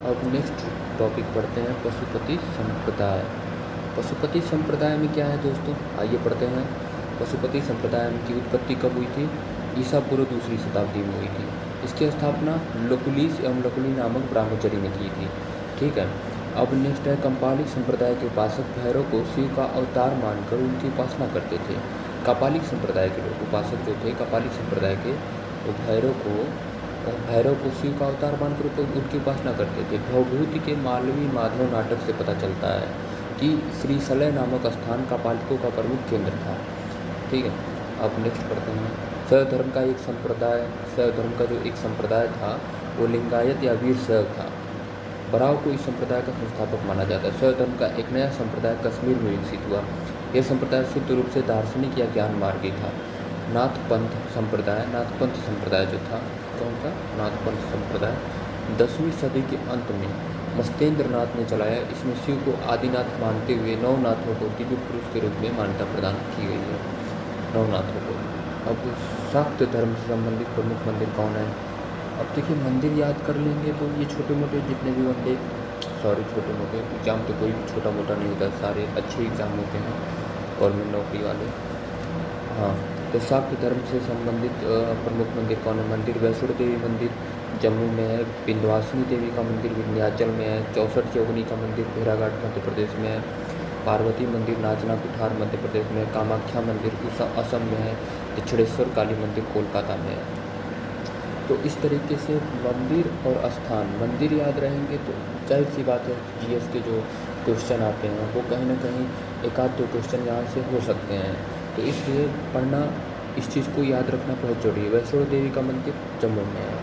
अब next topic पढ़ते हैं पशुपति संप्रदाय। पशुपति संप्रदाय में क्या है दोस्तों, आइए पढ़ते हैं। पशुपति संप्रदाय की उत्पत्ति कब हुई थी? ईसा पूर्व 2री शताब्दी में हुई थी। इसकी स्थापना लकुलिस एवं लकुली नामक ब्रह्मचारी ने की थी। ठीक है। अब नेक्स्ट है कंपालिक संप्रदाय के उपासक भैरव को शिव का अवतार मानकर उनकी उपासना करते थे। कापालिक संप्रदाय के लोग उपासक जो थे कापालिक संप्रदाय के, वो भैरव को शिव का अवतार मानकर उनकी उपासना करते थे। भवभूति के मालवी माधव नाटक से पता चलता है कि श्रीशैल नामक स्थान कापालिकों का प्रमुख केंद्र था। ठीक है। अब नेक्स्ट पढ़ते हैं शैव धर्म का जो एक संप्रदाय था वो लिंगायत या वीर शैव था। बराव को इस संप्रदाय का संस्थापक माना जाता है। शैव धर्म का एक नया संप्रदाय कश्मीर में विकसित हुआ। यह संप्रदाय शुद्ध रूप से दार्शनिक या ज्ञान मार्गी था। नाथपंथ संप्रदाय जो था, कौन सा? नाथपंथ संप्रदाय 10वीं सदी के अंत में मस्तेंद्र नाथ ने चलाया। इसमें शिव को आदिनाथ मानते हुए नवनाथों को दिव्य पुरुष के रूप में मान्यता प्रदान की गई है। नवनाथों को। अब शाक्त धर्म से संबंधित प्रमुख मंदिर कौन है? अब देखिए मंदिर याद कर लेंगे तो ये छोटे मोटे एग्ज़ाम तो कोई भी छोटा मोटा नहीं होता, सारे अच्छे एग्ज़ाम होते हैं गवर्नमेंट नौकरी वाले। हाँ, तो शाक्त धर्म से संबंधित प्रमुख मंदिर कौन है? मंदिर वैष्णो देवी मंदिर जम्मू में है, विंध्यवासिनी देवी का मंदिर विंध्याचल में है, 64 योगिनी का मंदिर भेड़ाघाट मध्य प्रदेश में है, पार्वती मंदिर नाचना कुठार मध्य प्रदेश में है, कामाख्या मंदिर असम में है, दक्षिणेश्वर काली मंदिर कोलकाता में है। तो इस तरीके से मंदिर और स्थान, मंदिर याद रहेंगे तो जाहिर सी बात है जीएस के जो क्वेश्चन आते हैं वो कहीं ना कहीं एक आध दो क्वेश्चन यहाँ से हो सकते हैं। तो इसलिए पढ़ना, इस चीज़ को याद रखना बहुत जरूरी है। वैष्णो देवी का मंदिर जम्मू में है,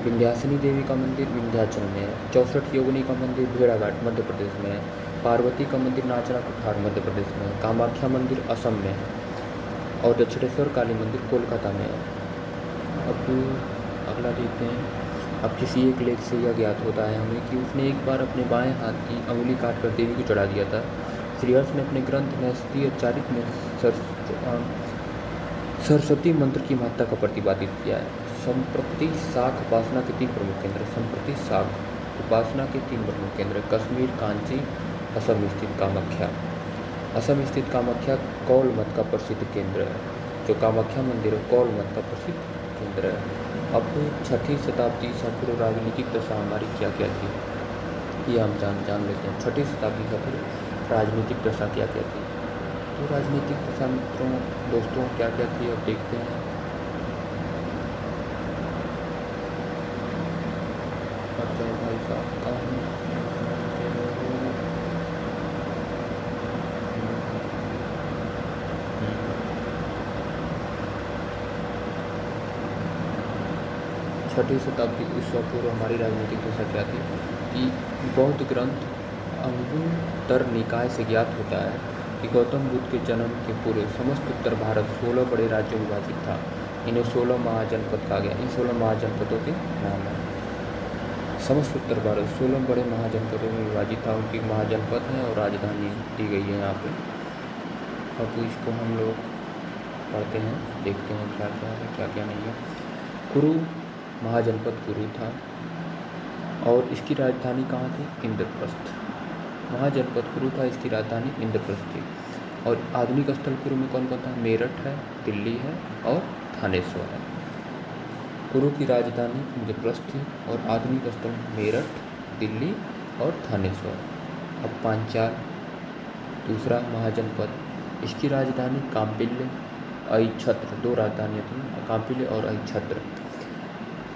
विंध्यासिनी देवी का मंदिर विंध्याचल में है, 64 योगिनी का मंदिर भेड़ाघाट मध्य प्रदेश में है, पार्वती का मंदिर नाचना कुठार मध्य प्रदेश में है, कामाख्या मंदिर असम में है और दक्षिणेश्वर काली मंदिर कोलकाता में है। अब अगला देखते हैं। अब किसी एक लेख से यह ज्ञात होता है हमें कि उसने एक बार अपने बाएं हाथ की अंगुली काटकर देवी को चढ़ा दिया था। श्रीहर्ष ने अपने ग्रंथ नैष्ठियचारित में सरस्वती मंत्र की महत्ता का प्रतिपादित किया है। संप्रति शाख उपासना के 3 प्रमुख केंद्र। संप्रति शाख उपासना के 3 प्रमुख केंद्र कश्मीर, कांची, असम स्थित कामाख्या। असम स्थित कामाख्या कौल मत का प्रसिद्ध केंद्र है। जो कामाख्या मंदिर है कौल मत का प्रसिद्ध केंद्र है। अब 6ठी शताब्दी ईसा पूर्व राजनीतिक दशा हमारी क्या क्या थी ये हम जान लेते हैं। 6ठी शताब्दी ईसा पूर्व राजनीतिक दशा क्या क्या थी? तो राजनीतिक दशा दोस्तों क्या क्या थी अब देखते हैं। अच्छा भाई साहब कहाँ हैं? छठी शताब्दी ईसा पूर्व हमारी राजनीतिक दशा क्या थी कि बौद्ध ग्रंथ अंगुत्तर निकाय से ज्ञात होता है कि गौतम बुद्ध के जन्म के पूर्व समस्त उत्तर भारत 16 बड़े राज्यों में विभाजित था। इन्हें 16 महाजनपद कहा गया। इन 16 महाजनपदों के नाम है। समस्त उत्तर भारत 16 बड़े महाजनपदों में विभाजित था। उनकी महाजनपद है और राजधानी दी गई है यहाँ पे। अब इसको हम लोग पढ़ते हैं, देखते हैं क्या क्या है क्या क्या नहीं है। कुरु महाजनपद कुरु था और इसकी राजधानी कहाँ थी? इंद्रप्रस्थ। महाजनपद कुरु था, इसकी राजधानी इंद्रप्रस्थ थी। और आधुनिक स्थल कुरु में कौन कौन था? मेरठ है, दिल्ली है और थानेश्वर है। कुरु की राजधानी इंद्रप्रस्थ थी और आधुनिक स्थल मेरठ, दिल्ली और थानेश्वर। अब पांचाल दूसरा महाजनपद, इसकी राजधानी काम्पिल्य, अहिच्छत्र। 2 राजधानियाँ थी, काम्पिल्य और अहिच्छत्र।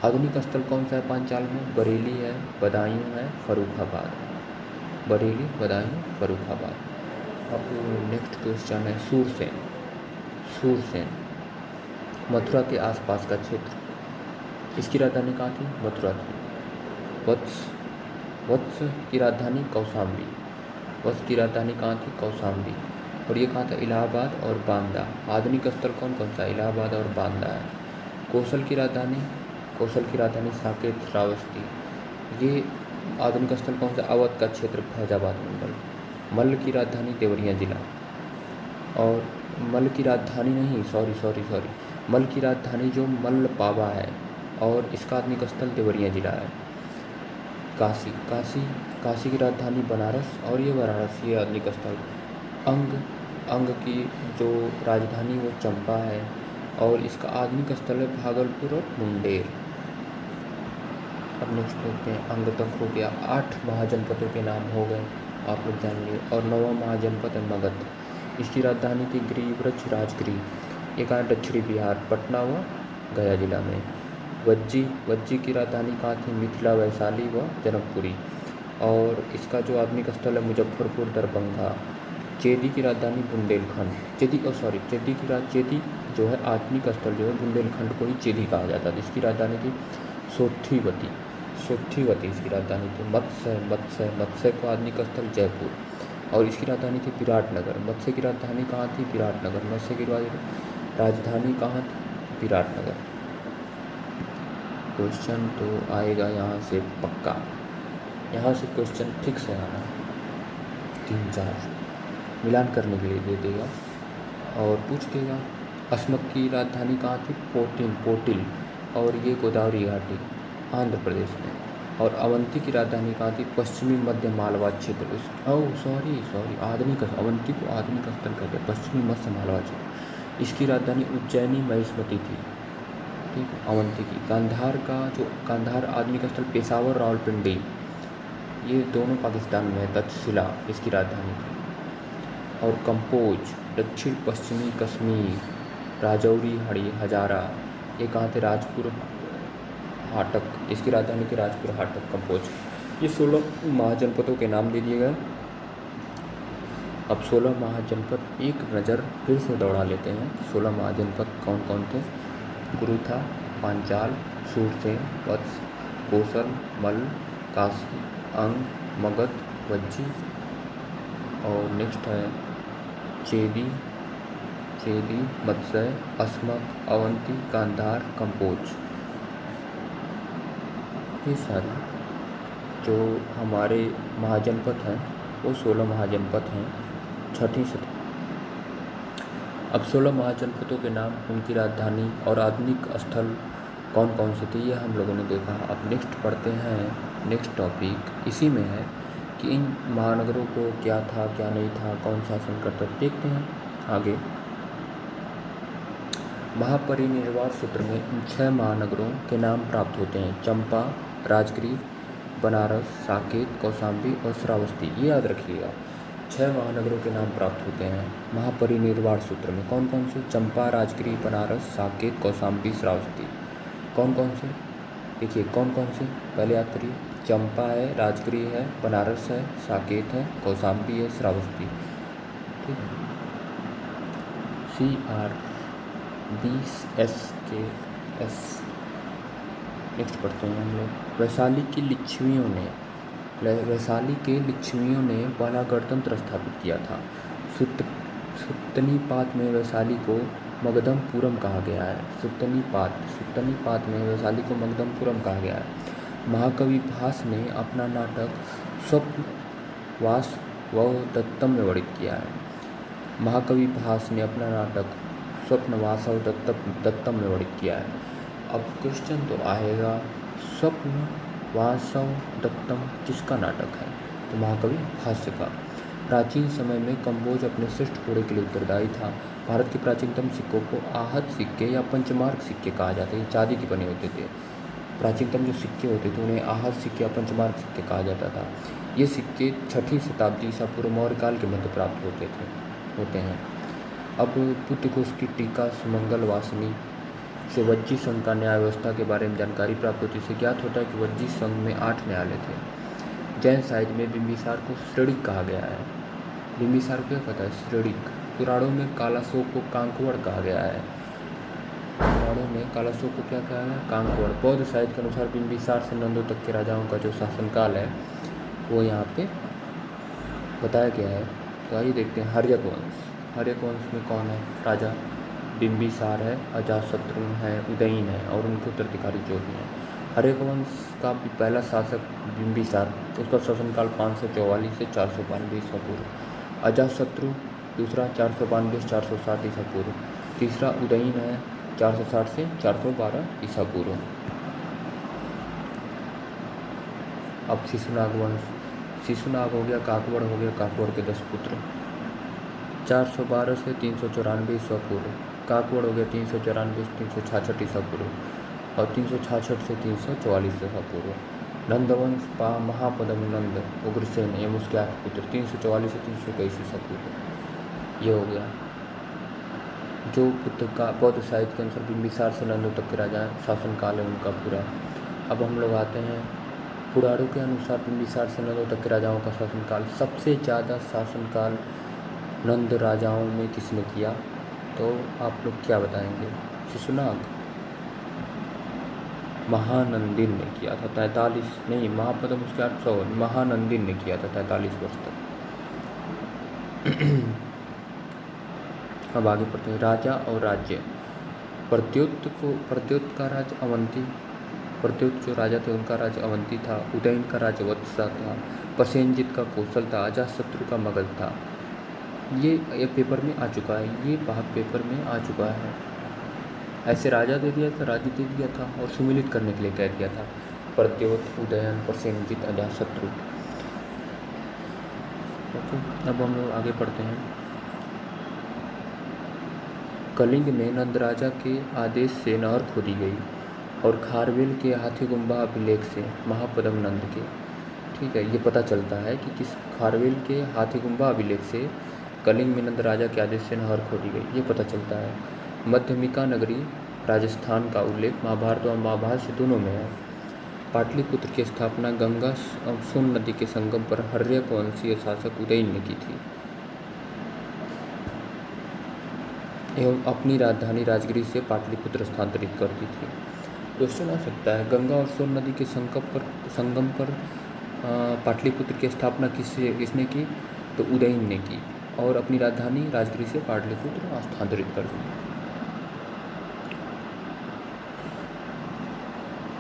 आधुनिक स्थल कौन सा है पांचाल में? बरेली है, बदायूं है, फर्रुखाबाद। बरेली, बदायूं, फर्रुखाबाद। अब नेक्स्ट क्वेश्चन है सूरसेन मथुरा के आसपास का क्षेत्र। इसकी राजधानी कहाँ थी? मथुरा थी। वत्स की राजधानी कौशाम्बी। वत्स की राजधानी कहाँ थी? कौशाम्बी। और ये कहाँ था? इलाहाबाद और बांदा। आधुनिक स्थल कौन कौन सा? इलाहाबाद और बांदा है। कौशल की राजधानी साकेत श्रावस्ती। ये आधुनिक स्थल कौन सा? अवध का क्षेत्र, फैजाबाद मंडल। मल्ल की राजधानी देवरिया जिला। और मल्ल की राजधानी नहीं, सॉरी मल्ल की राजधानी जो मल्ल पावा है और इसका आधुनिक स्थल देवरिया जिला है। काशी काशी काशी की राजधानी बनारस और ये वाराणसी है आधुनिक स्थल। अंग अंग की जो राजधानी वो चंपा है और इसका आधुनिक स्थल है भागलपुर और मुंडेर। अब नेक्स्ट देखते हैं, अंग तक हो गया। 8 महाजनपदों के नाम हो गए, आप लोग जान लिए। और 9वां महाजनपद है मगध। इसकी राजधानी थी गिरिव्रज राजगिरी। एक है दक्षिणी बिहार, पटना व गया जिला में। वज्जी की राजधानी कहाँ थी? मिथिला, वैशाली व जनकपुरी। और इसका जो आधुनिक स्थल है मुजफ्फरपुर, दरभंगा। चेदी की राजधानी बुंदेलखंड। चेदी जो है आधुनिक स्थल जो है बुंदेलखंड को ही चेदी कहा जाता है। इसकी राजधानी थी सोथिवती इसकी राजधानी थी। मत्स्य को आधुनिक स्थल जयपुर। और इसकी राजधानी थी विराटनगर। मत्स्य की राजधानी कहाँ थी? विराटनगर। मत्स्य की राजधानी कहाँ थी? विराटनगर। क्वेश्चन तो आएगा यहाँ से पक्का, यहाँ से क्वेश्चन ठीक से आना, 3-4 मिलान करने के लिए दे देगा और पूछ देगा। अस्मक की राजधानी कहाँ थी? पोटिल। और ये गोदावरी घाटी आंध्र प्रदेश में। और अवंती की राजधानी कहाँ थी? पश्चिमी मध्य मालवा क्षेत्र। आधुनिक अवंती को आधुनिक स्थल कहते हैं, पश्चिमी मध्य मालवा क्षेत्र। इसकी राजधानी उज्जैनी महिष्मती थी। ठीक है, अवंती की। गांधार आधुनिक स्थल पेशावर, रावलपिंडी, ये दोनों पाकिस्तान में है। तक्षशिला इसकी राजधानी थी। और कंपोज दक्षिण पश्चिमी कश्मीर, राजौरी, हजारा, ये कहाँ थे? राजपुर हाटक, इसकी राजधानी थी राजपुर हाटक, कंपोज। ये 16 महाजनपदों के नाम दे दिए गए। अब 16 महाजनपद एक नज़र फिर से दौड़ा लेते हैं। 16 महाजनपद कौन कौन थे? गुरु था, पांचाल, सूरसेन, वत्स, कोसल, मल्ल, काशी, अंग, मगध, वज्जी। और नेक्स्ट है चेदी, मत्स्य, अस्मक, अवंती, गांधार, कंपोज। ये सारे जो हमारे महाजनपद हैं वो 16 महाजनपद हैं छठी से। अब 16 महाजनपदों के नाम, उनकी राजधानी और आधुनिक स्थल कौन कौन से थे ये हम लोगों ने देखा। अब नेक्स्ट पढ़ते हैं, नेक्स्ट टॉपिक इसी में है कि इन महानगरों को क्या था क्या नहीं था, कौन शासन करता। देखते हैं आगे। महापरिनिर्वाण सूत्र में इन 6 महानगरों के नाम प्राप्त होते हैं। चंपा, राजगिरी, बनारस, साकेत, कौशाम्बी और श्रावस्ती। ये याद रखिएगा, 6 महानगरों के नाम प्राप्त होते हैं महापरिनिर्वाण सूत्र में। कौन कौन से? चंपा, राजगिरी, बनारस, साकेत, कौशाम्बी, श्रावस्ती। कौन कौन से? देखिए कौन कौन से, पहले याद करिए। चंपा है, राजगिरी है, बनारस है, साकेत है, कौशाम्बी है, श्रावस्ती। ठीक है, CR20SKS। नेक्स्ट पढ़ते हैं हम लोग। वैशाली के लिच्छवियों ने पहला गणतंत्र स्थापित किया था। सुत्तनीपात में वैशाली को मगधमपुरम कहा गया है। सुत्तनीपात में वैशाली को मगधमपुरम कहा गया है। महाकवि भास ने अपना नाटक स्वप्नवास व दत्तम में वर्णित किया है। महाकवि भास ने अपना नाटक स्वप्नवास और दत्तम में वर्णित किया है। अब क्वेश्चन तो आएगा, स्वप्नवासव दत्तम किसका नाटक है? तो महाकवि भाष्य का। प्राचीन समय में कंबोज अपने श्रेष्ठ घोड़े के लिए उत्तरदायी था। भारत के प्राचीनतम सिक्कों को आहत सिक्के या पंचमार्क सिक्के कहा जाता है। ये चांदी के बने होते थे। प्राचीनतम जो सिक्के होते थे उन्हें आहत सिक्के या पंचमार्क सिक्के कहा जाता था। ये सिक्के 6ठी शताब्दी ईसा पूर्व मौर्य काल के मध्य प्राप्त होते हैं। अब बुद्धघोष की टीका सुमंगल वासनी से वज्जी संघ का न्याय व्यवस्था के बारे में जानकारी प्राप्त होती है। इससे ज्ञात होता है कि वज्जी संघ में 8 न्यायालय थे। जैन साहित्य में बिंबिसार को श्रेणिक कहा गया है। बिंबिसार को क्या पता है? श्रेणिक। पुराणों में कालाशोक को कांकवड़ कहा गया है। पुराणों में कालाशोक को क्या कहा है? कांकवड़। बौद्ध साहित्य के अनुसार बिंबिसार से नंदों तक के राजाओं का जो शासनकाल है वो यहाँ पे बताया गया है। तो आइए देखते हैं हर्यक वंश में कौन है राजा? बिंबिसार है, अजातशत्रु है, उदयन है और उनके उत्तराधिकारी जो भी हैं। हर्यक वंश का पहला शासक बिंबिसार, उसका शासनकाल 544 से 492 ईसा पूर्व। अजातशत्रु दूसरा 492 से 460 ईसा पूर्व। तीसरा उदयन है 460 से 412 ईसा पूर्व। अब शिशुनाग वंश, शिशुनाग हो गया, काकवड़ हो गया, काकवड़ के 10 पुत्र। 412 से 394 ईस्वा पूर्व, काकवड़ हो गया 394 से 366 ईस्वा पूर्व और 366 से 344 ईस्वा पूर्व। नंदवंश महापद्म नंद उग्रसेन एवं उसके 8 पुत्र 344 से 321 ईस्वा पूर्व। ये हो गया जो पुत्र का बौद्ध साहित्य के अनुसार बिंबिसार से नंदों तक के राजा शासनकाल है उनका पूरा। अब हम लोग आते हैं पुराणों के अनुसार बिंबिसार से नंदों तक के राजाओं का शासनकाल। सबसे ज़्यादा शासनकाल नंद राजाओं में किसने किया, तो आप लोग क्या बताएंगे? शिशुनाग, महानंदिन ने किया था 43, नहीं महापद्म उसके 800, महानंदिन ने किया था 43 वर्ष तक। अब आगे पढ़ते हैं राजा और राज्य। प्रत्युत का राज्य अवंती, प्रत्युत जो राजा थे उनका राज्य अवंती था। उदयन का राज्य वत्सा था। प्रसेनजित का कौशल था। अजातशत्रु का मगध था। ये पेपर में आ चुका है, ये भाग पेपर में आ चुका है। ऐसे राजा दे दिया था, राज्य दे दिया था और सुमिलित करने के लिए कह दिया था। प्रत्युत, उदयन, प्रसेनजित, अजातशत्रु। अब हम लोग आगे पढ़ते हैं। कलिंग में नंद राजा के आदेश से नहर खोदी गई और खारवेल के हाथीगुम्बा अभिलेख से महापद्म नंद के, ठीक है, ये पता चलता है कि किस खारवेल के हाथीगुम्बा अभिलेख से कलिंग में नंद राजा के आदेश से नहर खोदी गई, ये पता चलता है। मध्यमिका नगरी राजस्थान का उल्लेख महाभारत और महाभारत से दोनों में है। पाटलिपुत्र की स्थापना गंगा और सोन नदी के संगम पर हर्यक वंशीय शासक उदयन ने की थी एवं अपनी राजधानी राजगिरी से पाटलिपुत्र स्थानांतरित कर दी थी। क्वेश्चन आ सकता है, गंगा और सोन नदी के संगम पर पाटलिपुत्र की स्थापना किसने की, तो उदयन ने की और अपनी राजधानी राजगिरी से पाटलिपुत्र स्थानांतरित कर दी।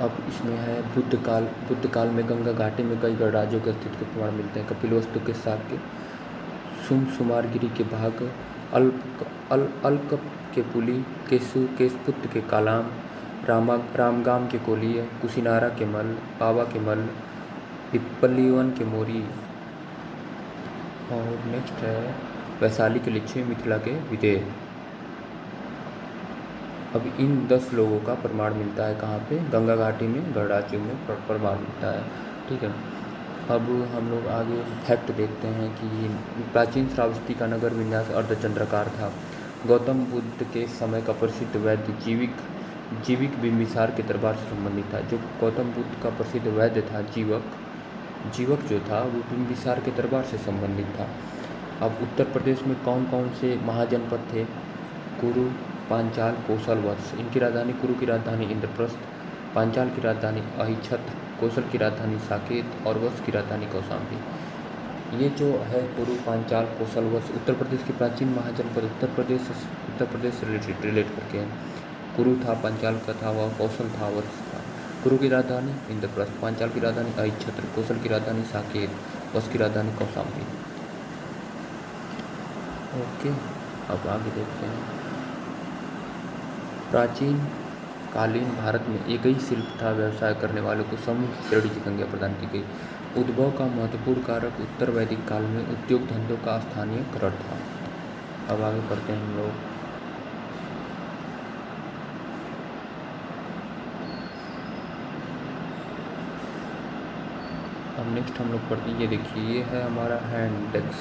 अब इसमें है बुद्ध काल में गंगा घाटी में कई गणराज्यों के अस्तित्व के प्रमाण मिलते हैं। कपिलवस्तु के शाक्य, सुमारगिरी के भाग, अल्क के पुली, केशपुत्र के कालाम, रामगाम के कोलीय, कुशिनारा के मल, पावा के मल, पिप्पलीवन के मोरी और नेक्स्ट है वैशाली के लिच्छवी, मिथिला के विदेह। अब इन 10 लोगों का प्रमाण मिलता है कहाँ पे? गंगा घाटी में गणराज्यों में प्रमाण मिलता है, ठीक है। अब हम लोग आगे फैक्ट देखते हैं कि प्राचीन श्रावस्ती का नगर विन्यास अर्धचंद्राकार था। गौतम बुद्ध के समय का प्रसिद्ध वैद्य जीविक बिंबिसार के दरबार से संबंधित था। जो गौतम बुद्ध का प्रसिद्ध वैद्य था जीवक जो था वो बिंबिसार के दरबार से संबंधित था। अब उत्तर प्रदेश में कौन कौन से महाजनपद थे? कुरु, पांचाल, कौशल, वत्स। इनकी राजधानी, कुरु की राजधानी इंद्रप्रस्थ, पांचाल की राजधानी अहिछत्र, कौशल की राजधानी साकेत और वत्स की राजधानी कौशाम्बी। ये जो है कुरु, पांचाल, कौशल, वत्स उत्तर प्रदेश के प्राचीन महाजनपद उत्तर प्रदेश से रिलेट करके हैं। कुरु था, पांचाल का था, वह कौशल था, वत्स था। कुरु की राजधानी इंद्रप्रस्थ, पांचाल की राजधानी अहिछत्र, कौशल की राजधानी साकेत, वत्स की राजधानी कौशाम्बी। ओके, अब आगे देखते हैं। प्राचीन कालीन भारत में एक ही शिल्प था, व्यवसाय करने वालों को समूह की श्रेणी की संज्ञा प्रदान की गई। उद्भव का महत्वपूर्ण कारक उत्तर वैदिक काल में उद्योग धंधों का स्थानीयकरण था। अब आगे पढ़ते हैं हम लोग। अब नेक्स्ट हम लोग पढ़ते हैं, ये देखिए, ये है हमारा हैंड डेक्स।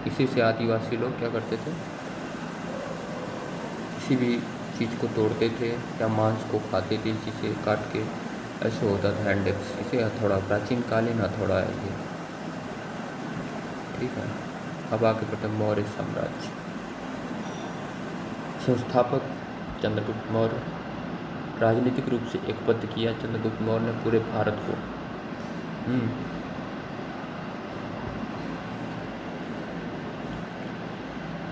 इसी से आदिवासी लोग क्या करते थे? किसी भी चीज़ को तोड़ते थे या मांस को खाते थे, इसी से काट के ऐसे होता था हैंड डेक्स। इसे हथौड़ा, प्राचीन कालीन हथौड़ा है ये, ठीक है। अब आगे पढ़ते हैं मौर्य साम्राज्य। संस्थापक चंद्रगुप्त मौर्य। राजनीतिक रूप से एकबद्ध किया चंद्रगुप्त मौर्य ने पूरे भारत को।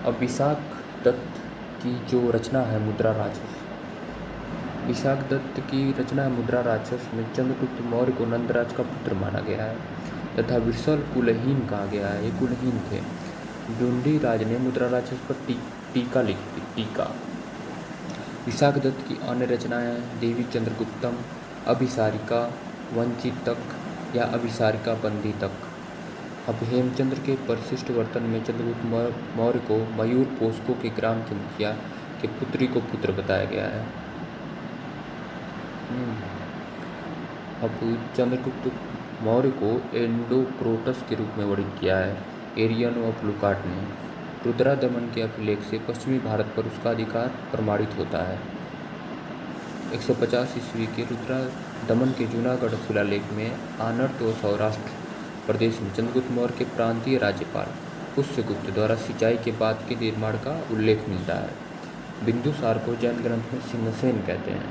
अब विशाख दत्त की जो रचना है मुद्रा राक्षस, विशाख दत्त की रचना है मुद्रा राक्षस में चंद्रगुप्त मौर्य को नंदराज का पुत्र माना गया है तथा विरसल कुलहीन कहा गया है। ये कुलहीन थे। डुंडी राज ने मुद्रा राक्षस पर टीका लिखी थी, टीका। विशाख दत्त की अन्य रचनाएं देवी चंद्रगुप्तम, अभिसारिका वंचित तक या अभिसारिका बंदी तक। अब हेमचंद्र के परिशिष्ट वर्तन में चंद्रगुप्त मौर्य को मयूर पोषकों के ग्राम के मुखिया के पुत्री को पुत्र बताया गया है। अब चंद्रगुप्त मौर्य को एंडोक्रोटस के रूप में वर्णित किया है एरियन ऑफ लुकाट ने। रुद्रादमन के अभिलेख से पश्चिमी भारत पर उसका अधिकार प्रमाणित होता है। 150 ईस्वी के रुद्रादमन के जूनागढ़ शिलालेख में आनर्त व सौराष्ट्र प्रदेश में चंद्रगुप्त मौर्य के प्रांतीय राज्यपाल पुष्यगुप्त द्वारा सिंचाई के बाद के निर्माण का उल्लेख मिलता है। बिंदुसार को जैन ग्रंथ में सिंहसेन कहते हैं।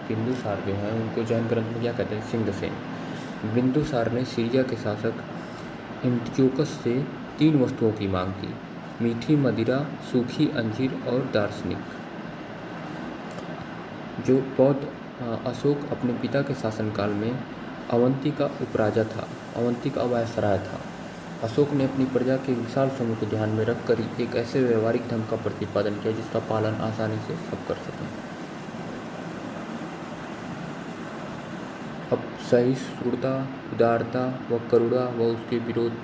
बिंदुसार जो है उनको जैन ग्रंथ में क्या कहते हैं? सिंहसेन। बिंदुसार ने सीरिया के शासक एंटियोकस से 3 वस्तुओं की मांग की: मीठी मदिरा, सूखी अंजीर और दार्शनिक। जो बौद्ध अशोक अपने पिता के शासनकाल में अवंती का उपराजा था, अवंती का वायसराय था। अशोक ने अपनी प्रजा के विशाल समूह को ध्यान में रखकर एक ऐसे व्यवहारिक ढंग का प्रतिपादन किया जिसका पालन आसानी से सब कर सकें। अब सहिष्णुता, उदारता व करुणा व उसके विरोध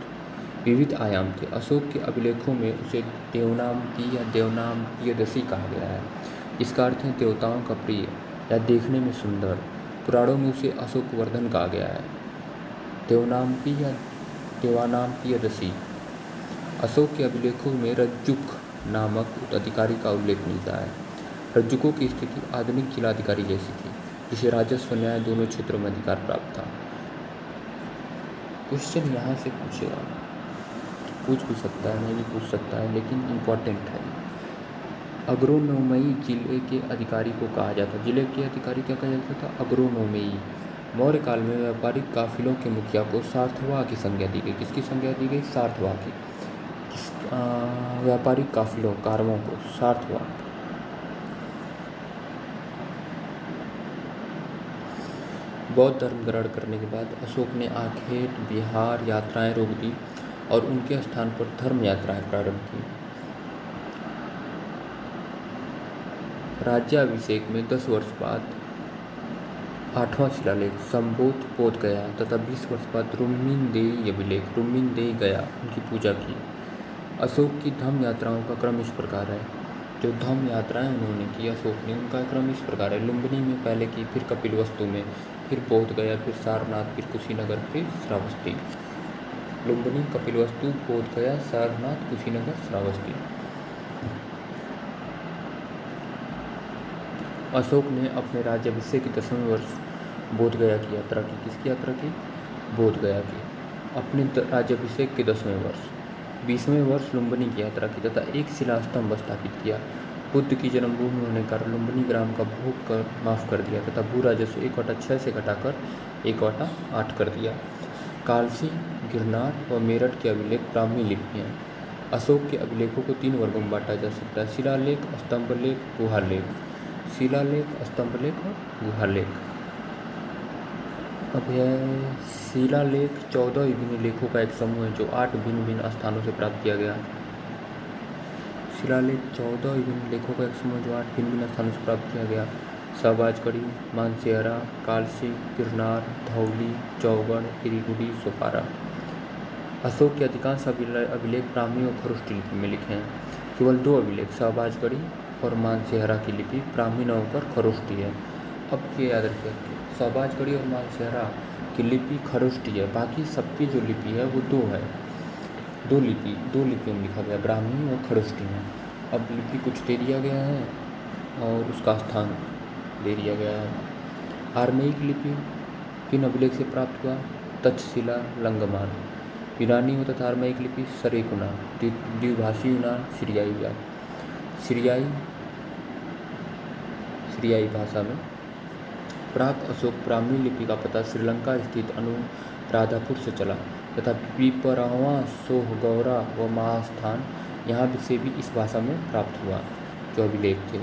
विविध आयाम थे। अशोक के अभिलेखों में उसे देवनामपी या देवनामपियदसी कहा गया है। इसका अर्थ है देवताओं का प्रिय या देखने में सुंदर। पुराणों में उसे अशोकवर्धन कहा गया है। देवनामपी या देवानामपियदसी। अशोक के अभिलेखों में रज्जुक नामक अधिकारी का उल्लेख मिलता है। रज्जुकों की स्थिति आधुनिक जिलाधिकारी जैसी थी, जिसे राजस्व न्याय दोनों क्षेत्रों में अधिकार प्राप्त था। क्वेश्चन यहाँ से पूछेगा, पूछ भी सकता है, नहीं भी पूछ सकता है, लेकिन इम्पोर्टेंट है। अग्रोनोमेई जिले के अधिकारी को कहा जाता। जिले के अधिकारी क्या कहा जाता था? अग्रोनोमेई। मौर्य काल में व्यापारिक काफिलों के मुखिया को सार्थवाह की संज्ञा दी गई। किसकी संज्ञा दी गई? सार्थवाह की। व्यापारिक काफिलों, कारवों को सार्थवाह। बौद्ध धर्म ग्रहण करने के बाद अशोक ने आखेट, बिहार यात्राएं रोक दी और उनके स्थान पर धर्म यात्राएं प्रारंभ की। राज्याभिषेक में 10 वर्ष बाद 8वां शिलालेख संबोध बोध गया तथा 20 वर्ष बाद रुम्मीनदेई अभिलेख रुम्मीनदेई गया उनकी पूजा की। अशोक की धम्म यात्राओं का क्रम इस प्रकार है। जो धम्म यात्राएं उन्होंने की अशोक ने, उनका क्रम इस प्रकार है। लुम्बिनी में पहले की, फिर कपिलवस्तु में, फिर बोध गया, फिर सारनाथ, फिर कुशीनगर, फिर श्रावस्ती। लुम्बिनी, कपिलवस्तु, बोध गया, सारनाथ, कुशीनगर, श्रावस्ती। अशोक ने अपने राज्याभिषेक के 10वें वर्ष बोध गया की यात्रा की। किसकी यात्रा की? बोध गया की। अपने राज्याभिषेक के 10वें वर्ष 20वें वर्ष लुम्बिनी की यात्रा की तथा एक शिला स्तंभ स्थापित किया। बुद्ध की जन्मभूमि होने कारण लुम्बिनी ग्राम का भोग कर माफ कर दिया तथा भू राजस्व 1/6 से घटाकर 1/8 कर दिया। कालसी, गिरनार व मेरठ के अभिलेख ब्राह्मी लिपि हैं। अशोक के अभिलेखों को 3 वर्गों में बांटा जा सकता है: शिलालेख, स्तंभलेख, गुहालेख। शिलालेख, स्तंभलेख और गुहालेख। अब यह शिलालेख 14 विभिन्न लेखों का एक समूह है जो 8 भिन्न भिन्न स्थानों से प्राप्त किया गया। शिलालेख 14 विभिन्न लेखों का एक समूह जो 8 भिन्न भिन्न स्थानों से प्राप्त किया गया। शाहबाजगढ़ी, मानसेहरा, कालसी, गिरनार, धौली, चौगढ़, हिरीगुड़ी, सोपारा। अशोक के अधिकांश अभिलेख ब्राह्मी और खरुष्टी लिपि में लिखे हैं। केवल 2 अभिलेख शाहबाजगढ़ी और मानसेहरा की लिपि ब्राह्मी न होकर खरुष्टी है। अब ये याद रखिए, शाहबाजगढ़ी और मानसेहरा की लिपि खरुष्टी है, बाकी सबकी जो लिपि है वो 2 है। 2 लिपियों में लिखा गया, ब्राह्मी और खरुष्टी में। अब लिपि कुछ दे दिया गया है और उसका स्थान दे दिया गया है। आर्मेयिक लिपि किन अभिलेख से प्राप्त हुआ? तक्षशिला, लंगमान। यूनानी में तथा आर्मेयिक लिपि सरेकुना। द्विभाषी यूनान, सीरियाई भाषा में। प्राक अशोक ब्राह्मी लिपि का पता श्रीलंका स्थित अनुराधापुर से चला तथा पिपरावा, सोहगौरा व महास्थान यहाँ से भी इस भाषा में प्राप्त हुआ। जो अभिलेख थे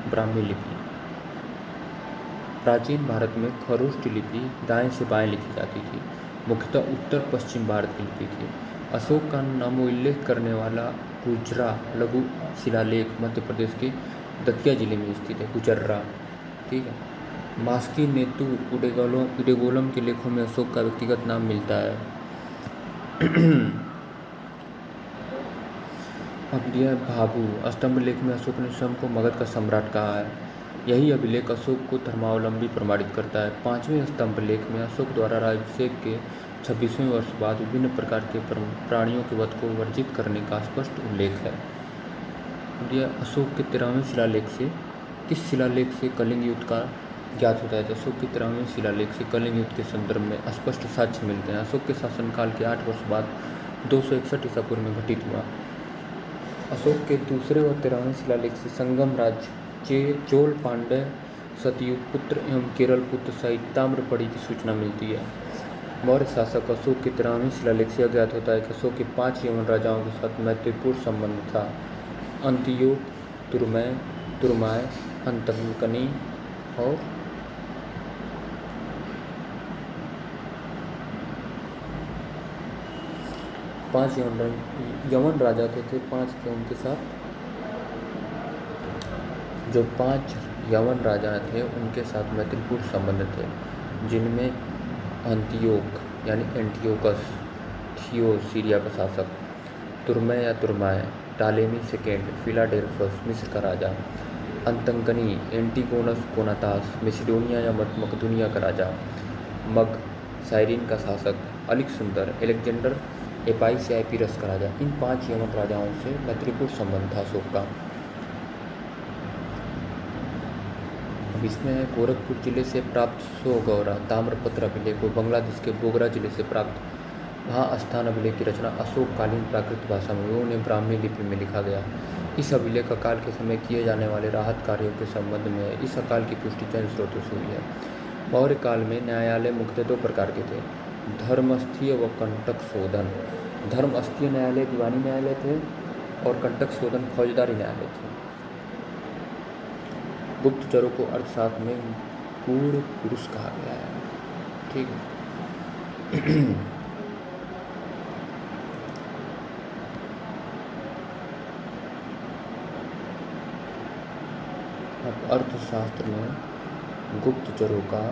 ब्राह्मी लिपि। प्राचीन भारत में खरुष्टी लिपि दाएं से बाएं लिखी जाती थी, मुख्यतः उत्तर पश्चिम भारत की लिपि थी। अशोक का नामोल्लेख करने वाला गुजरा लघु शिलालेख मध्य प्रदेश के दतिया जिले में स्थित है। गुजर्रा, ठीक है, मास्की नेतु उडेगोलम के लेखों में अशोक का व्यक्तिगत नाम मिलता है। अब दिया भागु स्तंभ लेख में अशोक ने स्वयं को मगध का सम्राट कहा है। यही अभिलेख अशोक को धर्मावलंबी प्रमाणित करता है। 5वें स्तंभ लेख में अशोक द्वारा राज्याभिषेक के 26वें वर्ष बाद विभिन्न प्रकार के प्राणियों के वध को वर्जित करने का स्पष्ट उल्लेख है। यह अशोक के 13वें शिलालेख से किस शिलालेख से कलिंग युद्ध का ज्ञात होता है? तो अशोक के 13वें शिलालेख से कलिंग युद्ध के संदर्भ में स्पष्ट साक्ष्य मिलते हैं। अशोक के शासनकाल के 8 वर्ष बाद 261 ईसा पूर्व में घटित हुआ। अशोक के दूसरे व 13वें शिलालेख से संगम राज्य चोल पांड्य सतयुग पुत्र एवं केरल पुत्र सहित ताम्रपड़ी की सूचना मिलती है। मौर्य शासक अशोक के 13वें शिलालेख से ज्ञात होता है कि अशोक के 5 यवन राजाओं के साथ मैत्रीपूर्ण संबंध था। अंतियोग, तुरमाय, अंतकनी और पांच यवन राजा थे 5 के उनके साथ जो 5 यवन राजा थे उनके साथ मैत्रीपूर्ण संबंध थे, जिनमें अंतियोक यानी एंटियोकस थियो सीरिया का शासक, तुरमय या तुरमाय टालेमी सेकेंड फिलाडेल्फस मिस्र का राजा, अंतकनी एंटीगोनस कोनातास मेसिडोनिया या मकदूनिया का राजा, मग साइरिन का शासक, अलेक्जेंडर एलेक्जेंडर एपाइस या एपीरस का राजा। इन 5 यवन राजाओं से मैत्रीपूर्ण संबंध था अशोक का। अब इसमें है गोरखपुर जिले से प्राप्त सोगौरा ताम्रपत्र अभिलेख व बांग्लादेश के बोगरा जिले से प्राप्त महास्थान अभिलेख की रचना अशोककालीन प्राकृत भाषा में उन्हें ब्राह्मी लिपि में लिखा गया। इस अभिलेख अकाल के समय किए जाने वाले राहत कार्यों के संबंध में है। इस अकाल की पुष्टि चंद स्रोतों से हुई है। मौर्य काल में न्यायालय मुख्यतः 2 प्रकार के थे, धर्मस्थीय व कंटक शोधन। धर्मस्थीय न्यायालय दीवानी न्यायालय थे और कंटक शोधन फौजदारी न्यायालय थे। गुप्तचरों को अर्थशास्त्र में गूढ़ पुरुष कहा गया है। ठीक है। अब अर्थशास्त्र में गुप्तचरों का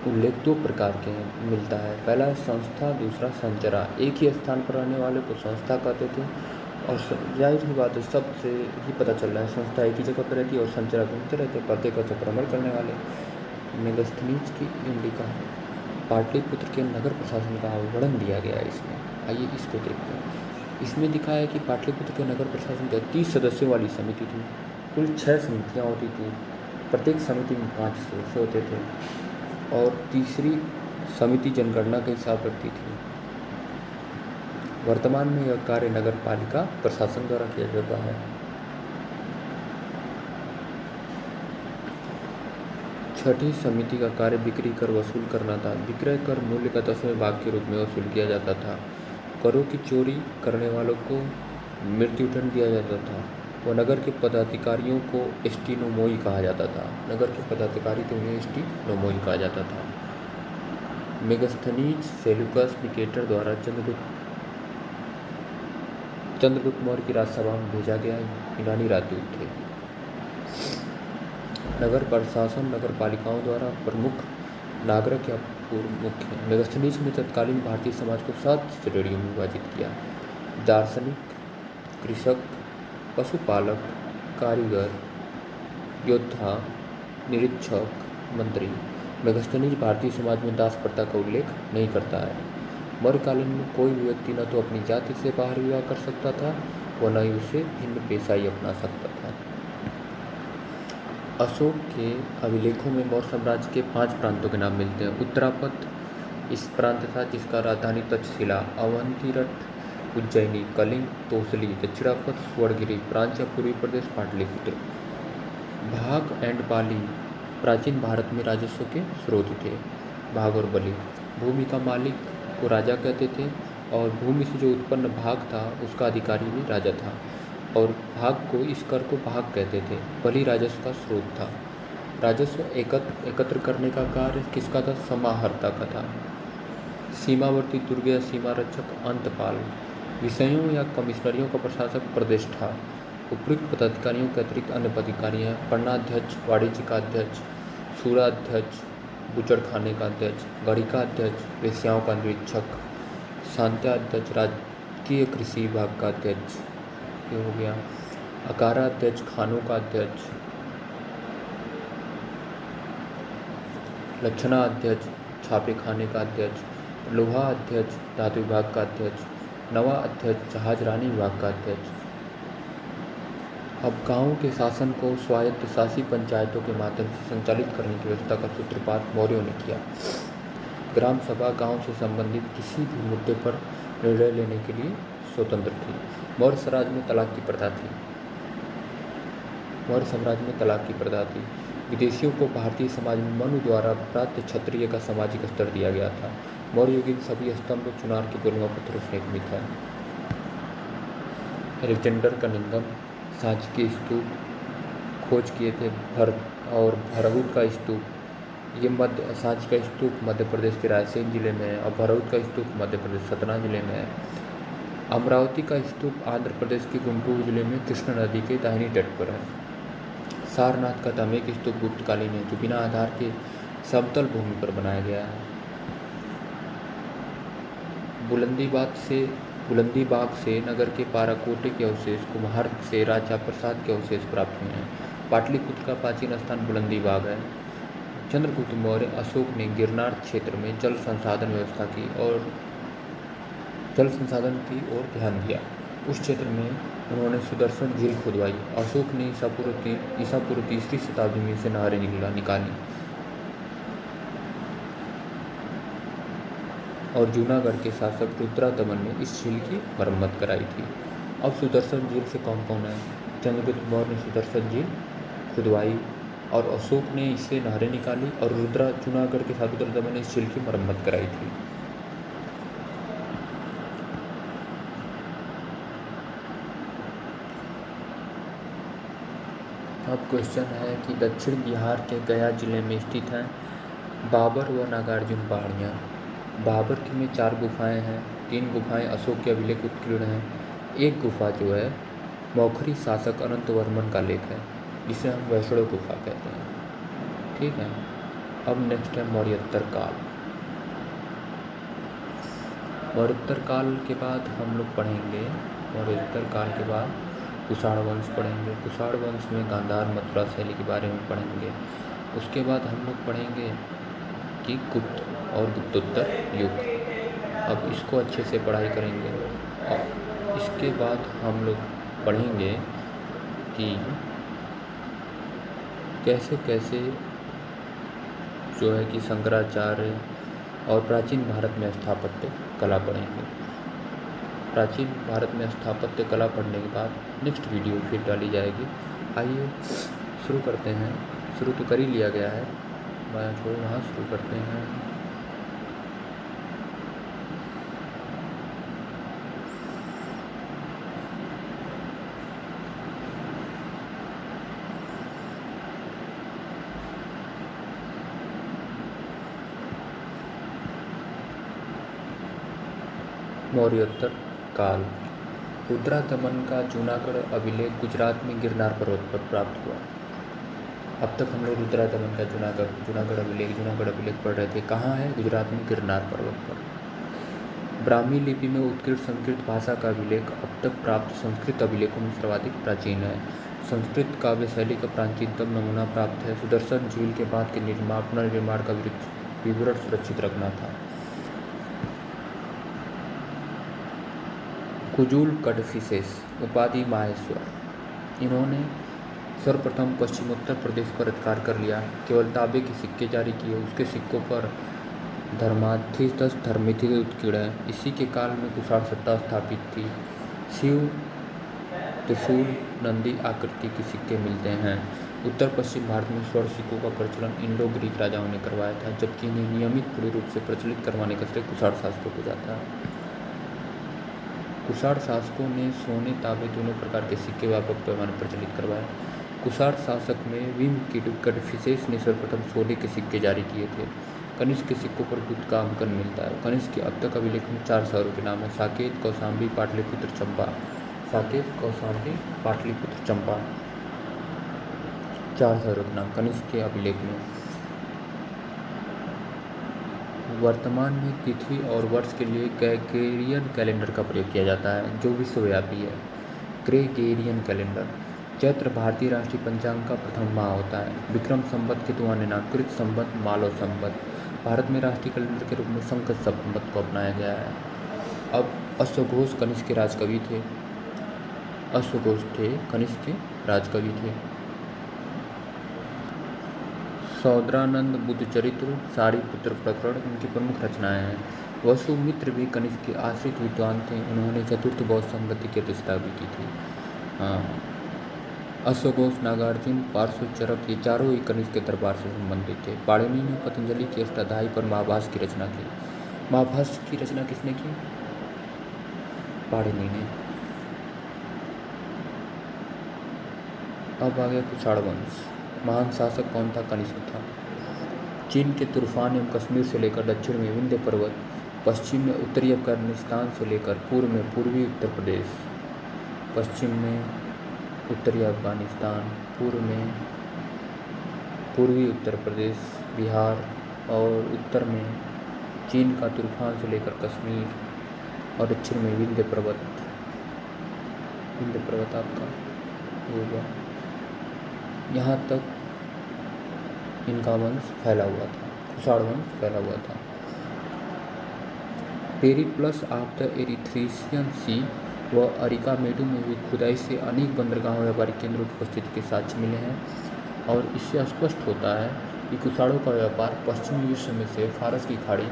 उल्लेख 2 प्रकार के मिलता है। पहला है संस्था, दूसरा संचरा। एक ही स्थान पर रहने वाले को संस्था कहते थे और जाहिर ही बात है सबसे ही पता चल रहा है संस्था एक ही जगह पर रहती है और संचरा घूमते रहते प्रत्येक का भ्रमण करने वाले। मेगस्थनीज की इंडिका पाटलिपुत्र के नगर प्रशासन का वर्णन दिया गया है इसमें। आइए इसको देखते हैं। इसमें दिखाया है कि पाटलिपुत्र के नगर प्रशासन के 30 सदस्यों वाली समिति थी। कुल 6 समितियाँ होती थी, प्रत्येक समिति में 5 सदस्य होते थे और तीसरी समिति जनगणना के हिसाब रखती थी। वर्तमान में यह कार्य नगर पालिका प्रशासन द्वारा किया जाता है। छठी समिति का कार्य बिक्री कर वसूल करना था। विक्रय कर मूल्य का 10वें भाग के रूप में वसूल किया जाता था। करों की चोरी करने वालों को मृत्युदंड दिया जाता था। व नगर के पदाधिकारियों को एस्टिनोमोई कहा जाता था। नगर के पदाधिकारी थे उन्हें एस्टिनोमोई कहा जाता था। मेगस्थनीज सेल्यूकस निकेटर द्वारा चंद्रगुप्त मौर्य की राजसभा में भेजा गया यूनानी राजदूत थे। नगर प्रशासन नगर पालिकाओं द्वारा प्रमुख नागरिक या पूर्व मुख्य। मेगस्थनीज ने तत्कालीन भारतीय समाज को 7 श्रेणियों में विभाजित किया। दार्शनिक, कृषक, पशुपालक, कारीगर, योद्धा, निरीक्षक, मंत्री। मेगस्थनीज भारतीय समाज में दास प्रथा का उल्लेख नहीं करता है। मौर्यकालीन में कोई भी व्यक्ति न तो अपनी जाति से बाहर विवाह कर सकता था व न ही उसे भिन्न पेशा ही अपना सकता था। अशोक के अभिलेखों में मौर्य साम्राज्य के 5 प्रांतों के नाम मिलते हैं। उत्तरापथ इस प्रांत था जिसका राजधानी तक्षशिला, अवंतीरथ उज्जैनी, कलिंग, तोसली। दक्षिणापथ स्वर्णगिरी प्रांत या पूर्वी प्रदेश पाटलिपुत्र। भाग एंड बाली प्राचीन भारत में राजस्व के स्रोत थे। भाग और बलि भूमि का मालिक को राजा कहते थे और भूमि से जो उत्पन्न भाग था उसका अधिकारी भी राजा था और भाग को इस कर को भाग कहते थे। बलि राजस्व का स्रोत था। राजस्व एकत्र करने का कार्य किसका था? समाहर्ता का था। सीमावर्ती दुर्ग या सीमा रक्षक अंतपाल। विषयों या कमिश्नरियों का प्रशासक प्रदेश था। उपयुक्त पदाधिकारियों के अतिरिक्त अन्य पदाधिकारी हैं। पन्नाध्यक्ष, वाणिज्य का अध्यक्ष, सूराध्यक्ष, बूचड़खाने का अध्यक्ष, गणिका अध्यक्ष, वेश्याओं का निरीक्षक, शांत्याध्यक्ष, राजकीय कृषि विभाग का अध्यक्ष, ये हो गया। अकारा अध्यक्ष, खानों का अध्यक्ष, लक्षणा अध्यक्ष, छापे खाने का अध्यक्ष, लोहा अध्यक्ष, धातु विभाग का अध्यक्ष, नवा अध्यक्ष, जहाजरानी विभाग का अध्यक्ष। अब गाँव के शासन को स्वायत्त शासी पंचायतों के माध्यम से संचालित करने की व्यवस्था का सूत्रपात मौर्यों ने किया। ग्राम सभा गाँव से संबंधित किसी भी मुद्दे पर निर्णय लेने के लिए स्वतंत्र थी। मौर्य साम्राज्य में तलाक की प्रथा थी। मौर्य साम्राज्य में तलाक की प्रथा थी। विदेशियों को भारतीय समाज में मनु द्वारा प्राप्त क्षत्रिय का सामाजिक स्तर दिया गया था। मौर्य युग इन सभी स्तंभ चुनार के पुनः पत्थरों से निर्मित है। एलेक्जेंडर कनिंघम सांची के स्तूप खोज किए थे। भरहुत का स्तूप, ये सांची का स्तूप मध्य प्रदेश के रायसेन जिले में है और भरहुत का स्तूप मध्य प्रदेश सतना जिले में है। अमरावती का स्तूप आंध्र प्रदेश के गुंटूर जिले में कृष्णा नदी के दाहिनी तट पर है। सारनाथ का तमेक स्तूप गुप्तकालीन है, जो बिना आधार के समतल भूमि पर बनाया गया है। बुलंदीबाग से नगर के पाराकोटे के अवशेष, कुम्हार से राजा प्रसाद के अवशेष प्राप्त हुए हैं। पाटलिपुत्र का प्राचीन स्थान बुलंदीबाग है। चंद्रगुप्त मौर्य अशोक ने गिरनार क्षेत्र में जल संसाधन की ओर ध्यान दिया। उस क्षेत्र में उन्होंने सुदर्शन झील खुदवाई। अशोक ने ईसा पूर्व 3री शताब्दी में से नहरें निकाली और जूनागढ़ के शासक रुद्रादमन ने इस झील की मरम्मत कराई थी। अब सुदर्शन झील से कौन कौन है? चंद्रगुप्त मौर्य ने सुदर्शन झील खुदवाई और अशोक ने इससे नहरें निकाली और जूनागढ़ के शासक रुद्रादमन ने इस झील की मरम्मत कराई थी। अब क्वेश्चन है कि दक्षिण बिहार के गया जिले में स्थित हैं बाबर व नागार्जुन पहाड़ियाँ। बाबर में 4 गुफाएं हैं। 3 गुफाएं अशोक के अभिलेख उत्कीर्ण हैं। एक गुफा जो है मौखरी शासक अनंत वर्मन का लेख है, जिसे हम वैष्णव गुफा कहते हैं। ठीक है। अब नेक्स्ट है मौर्योत्तर काल। मौर्योत्तर काल के बाद हम लोग पढ़ेंगे, मौर्योत्तर काल के बाद कुषाण वंश पढ़ेंगे। कुषाण वंश में गांधार मथुरा शैली के बारे में पढ़ेंगे। उसके बाद हम लोग पढ़ेंगे कि गुप्त और गुप्तोत्तर युग। अब इसको अच्छे से पढ़ाई करेंगे और इसके बाद हम लोग पढ़ेंगे कि कैसे कैसे जो है कि शंकराचार्य और प्राचीन भारत में स्थापत्य कला पढ़ेंगे। प्राचीन भारत में स्थापत्य कला पढ़ने के बाद नेक्स्ट वीडियो फिर डाली जाएगी। आइए शुरू करते हैं। शुरू तो कर ही लिया गया है, वहाँ शुरू करते हैं। मौर्योत्तर काल। रुद्रादमन का जूनागढ़ अभिलेख गुजरात में गिरनार पर्वत पर प्राप्त हुआ। अब तक हम लोग रुद्रादमन का जूनागढ़ अभिलेख पढ़ रहे थे। कहाँ है? गुजरात में गिरनार पर्वत पर। ब्राह्मी लिपि में उत्कृष्ट संस्कृत भाषा का अभिलेख अब तक प्राप्त संस्कृत अभिलेखों में सर्वाधिक प्राचीन है। संस्कृत काव्य शैली का प्राचीनतम नमूना प्राप्त है। सुदर्शन झील के बाद के पुनर्निर्माण का विवरण सुरक्षित रखना था। कुजूल कड़फिसेस उपाधि माहेश्वर, इन्होंने सर्वप्रथम पश्चिमोत्तर प्रदेश पर अधिकार कर लिया। केवल तांबे के सिक्के जारी किए। उसके सिक्कों पर धर्माधिष्ठित धर्मिथि उत्कीर्ण है। इसी के काल में कुषाण सत्ता स्थापित थी। शिव, त्रिशूल, नंदी आकृति के सिक्के मिलते हैं। उत्तर पश्चिम भारत में स्वर्ण सिक्कों का प्रचलन इंडो ग्रीक राजाओं ने करवाया था, जबकि इन्हें नियमित पूर्ण रूप से प्रचलित करवाने का श्रेय कुषाण शासकों को जाता है। कुषाण शासकों ने सोने तांबे दोनों प्रकार के सिक्के व्यापक पैमाने पर प्रचलित करवाए। कुषाण शासक में विम कड़फिसेस ने सर्वप्रथम सोने के सिक्के जारी किए थे। कनिष्क के सिक्कों पर बुद्ध का अंकन मिलता है। कनिष्क के अब तक अभिलेख में 4 शहरों के नाम है: साकेत, कौशाम्बी, पाटलिपुत्र, चंपा। साकेत, कौशाम्बी, पाटलिपुत्र, चंपा, 4 शहरों के नाम कनिष्क के अभिलेख में। वर्तमान में तिथि और वर्ष के लिए ग्रेगोरियन कैलेंडर का प्रयोग किया जाता है, जो विश्वव्यापी है। ग्रेगोरियन कैलेंडर चैत्र भारतीय राष्ट्रीय पंचांग का प्रथम माह होता है। विक्रम संवत के तुलना नाम कृत संवत, मालव संवत भारत में राष्ट्रीय कैलेंडर के रूप में संकट संवत को अपनाया गया है। अब अश्वघोष कनिष्क के राजकवि थे। अश्वघोष थे कनिष्क के राजकवि थे। सौद्रानंद, बुद्ध चरित्र, सारिपुत्र प्रकरण इनकी प्रमुख रचनाएं हैं। वसुमित्र भी कनिष्क के आश्रित विद्वान थे। उन्होंने चतुर्थ बौद्ध संगति की प्रतिष्ठा भी की थी। अश्वघोष, नागार्जुन, पार्श्वचरक ये चारों ही कनिष्क के दरबार से संबंधित थे। पाणिनि ने पतंजलि की अष्टाध्यायी पर महाभाष्य की रचना की। महाभाष्य की रचना किसने की? पाणिनि ने। अब आ गया कुषाण वंश। महान शासक कौन था? कनिष्क था। चीन के तुर्फान एवं कश्मीर से लेकर दक्षिण में विंध्य पर्वत, पश्चिम में उत्तरी अफगानिस्तान से लेकर पूर्व में पूर्वी उत्तर प्रदेश, पश्चिम में उत्तरी अफगानिस्तान, पूर्व में पूर्वी उत्तर प्रदेश, बिहार और उत्तर में चीन का तुर्फान से लेकर कश्मीर और दक्षिण में विंध्य पर्वत आपका होगा। यहाँ तक इनका वंश फैला हुआ था, कुषाण वंश फैला हुआ था। पेरिप्लस ऑफ द एरिथ्रेशियन सी व अरिकामेडू में हुई खुदाई से अनेक बंदरगाहों व्यापारिक केंद्रों की उपस्थिति के साक्ष्य मिले हैं और इससे स्पष्ट होता है कि कुषाणों का व्यापार पश्चिमी विश्व में से फारस की खाड़ी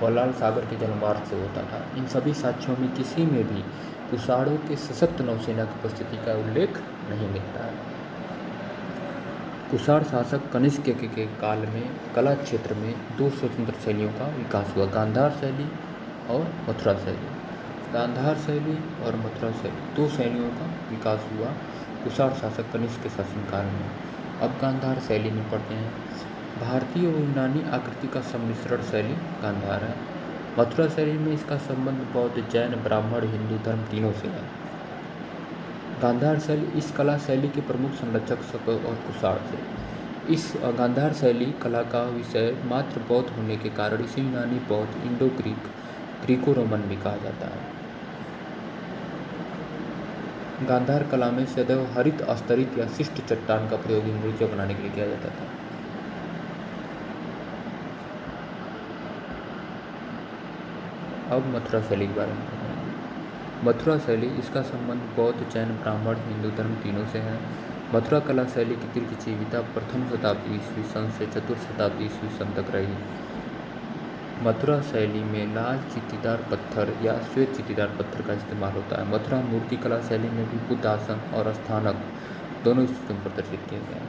और लाल सागर के जलमार्ग से होता था। इन सभी साक्ष्यों में किसी में भी कुषाणों के सशक्त नौसेना की उपस्थिति का उल्लेख नहीं मिलता है। कुषाण शासक कनिष्क के काल में कला क्षेत्र में दो स्वतंत्र शैलियों का विकास हुआ, गांधार शैली और मथुरा शैली। गांधार शैली और मथुरा शैली दो शैलियों का विकास हुआ कुषाण शासक कनिष्क के शासनकाल में। अब गांधार शैली में पढ़ते हैं। भारतीय और यूनानी आकृति का सम्मिश्रण शैली गांधार है। मथुरा शैली में इसका संबंध बौद्ध, जैन, ब्राह्मण, हिंदू धर्म तीनों से है। गांधार शैली इस कला शैली के प्रमुख संरक्षक शक और कुषाण थे। इस गांधार शैली कला का विषय मात्र बौद्ध होने के कारण इसे यूनानी, बौद्ध, इंडो ग्रीक, ग्रीको रोमन भी कहा जाता है। गांधार कला में सदैव हरित, अस्तरित या शिष्ट चट्टान का प्रयोग मूर्तियां बनाने के लिए किया जाता था। अब मथुरा शैली के बारे में बताएं। मथुरा शैली इसका संबंध बौद्ध, जैन, ब्राह्मण, हिंदू धर्म तीनों से है। मथुरा कला शैली की दीर्घ जीविता प्रथम शताब्दी ईस्वी सन से चतुर्थ शताब्दी ईस्वी सन तक रही। मथुरा शैली में लाल चींटीदार पत्थर या श्वेत चींटीदार पत्थर का इस्तेमाल होता है। मथुरा मूर्ति कला शैली में भी बुद्ध आसन और स्थानक दोनों स्थितियों में प्रदर्शित किए गए हैं।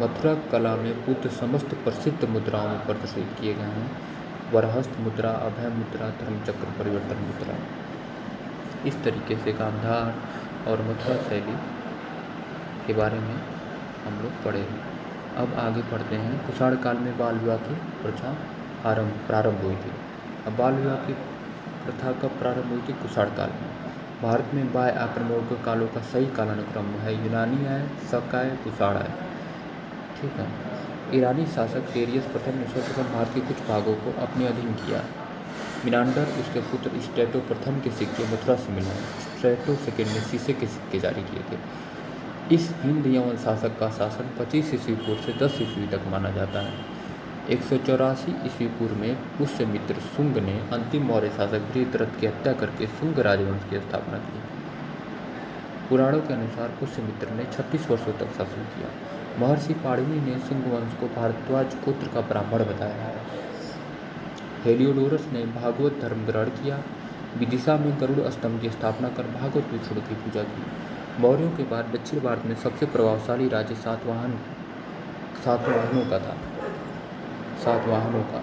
मथुरा कला में बुद्ध समस्त प्रसिद्ध मुद्राओं में प्रदर्शित किए गए हैं। वरहस्त मुद्रा, अभय मुद्रा, धर्मचक्र, परिवर्तन मुद्रा। इस तरीके से गांधार और मथुरा शैली के बारे में हम लोग पढ़े। अब आगे पढ़ते हैं। कुषाण काल में बाल विवाह की प्रथा प्रारंभ हुई थी। अब बाल विवाह की प्रथा कब प्रारंभ हुई थी? कुषाण काल में। भारत में बाह्य आक्रमणों के कालों का सही कालानुक्रम है यूनानी है, शक है, कुषाण है। ठीक है। ईरानी शासक डेरियस प्रथम ने सर्वप्रथम भारत के कुछ भागों को अपने अधीन किया। मिनांडर उसके पुत्र स्ट्रेटो प्रथम के सिक्के मथुरा से मिले। स्ट्रेटो सेकेंड ने शीशे के सिक्के जारी किए थे। इस हिंद यवन शासक का शासन 25 ईस्वी पूर्व से 10 ईस्वी तक माना जाता है। 184 ईस्वी पूर्व में पुष्यमित्र शुंग ने अंतिम मौर्य शासक बृहद्रथ की हत्या करके शुंग राजवंश की स्थापना की। पुराणों के अनुसार पुष्यमित्र ने 36 वर्षों तक शासन किया। महर्षि पाणिनि ने शुंग वंश को भारद्वाज गोत्र का ब्राह्मण बताया है। हेलियोडोरस ने भागवत धर्म ग्रहण किया। विदिशा में गरुड़ स्तंभ की स्थापना कर भागवत विष्णु की पूजा की। मौर्यों के बाद दक्षिण भारत में सबसे प्रभावशाली राज्य सातवाहनों का था। सातवाहनों का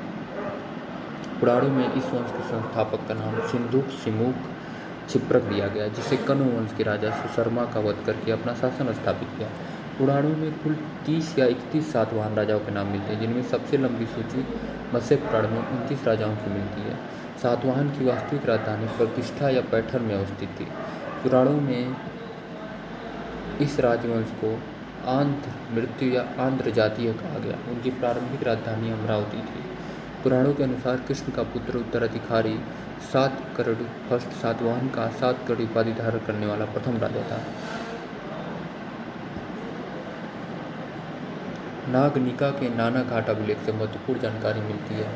पुराणों में इस वंश के संस्थापक का नाम सिंधुक सिमुक क्षिप्रक दिया गया, जिसे कण्व वंश के राजा सुशर्मा का वध करके अपना शासन स्थापित किया। पुराणों में कुल 30 या 31 सातवाहन राजाओं के नाम मिलते हैं, जिनमें सबसे लंबी सूची मत्स्य पुराण में 29 राजाओं की मिलती है। सातवाहन की वास्तविक राजधानी प्रतिष्ठा या पैठर में अवस्थित थी। पुराणों में इस राजवंश को आंध्र मृत्यु या आंध्र जातीय कहा गया। उनकी प्रारंभिक राजधानी अमरावती थी। पुराणों के अनुसार कृष्ण का पुत्र उत्तराधिकारी 7 करोड़ फर्स्ट सातवाहन का 7 करोड़ उपाधि धारण करने वाला प्रथम राजा था। नागनिका के नाना घाट अभिलेख से महत्वपूर्ण जानकारी मिलती है।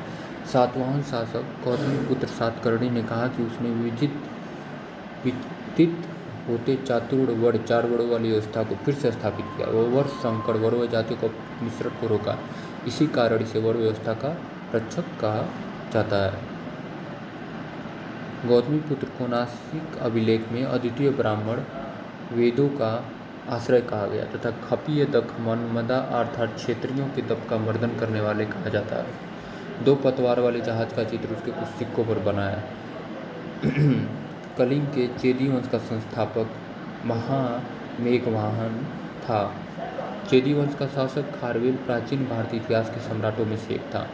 सातवाहन शासक गौतमीपुत्र सातकर्णी ने कहा कि उसने विकसित होते चातुर्वर्ण 4 वर्णों वाली व्यवस्था को फिर से स्थापित किया। वह वर्ष संकर वर्ग जातियों को मिश्रण को रोका। इसी कारण इसे वर्ण व्यवस्था का रक्षक कहा जाता है। गौतमीपुत्र को नासिक अभिलेख में अद्वितीय ब्राह्मण वेदों का आश्रय कहा गया तथा खपीय दख मनमदा अर्थात क्षेत्रियों के दप का मर्दन करने वाले कहा जाता है। 2 पतवार वाले जहाज का चित्र उसके कुछ सिक्कों पर बना है। कलिंग के चेदी वंश का संस्थापक महामेघवाहन था। चेदी वंश का शासक खारवेल प्राचीन भारतीय इतिहास के सम्राटों में से एक था।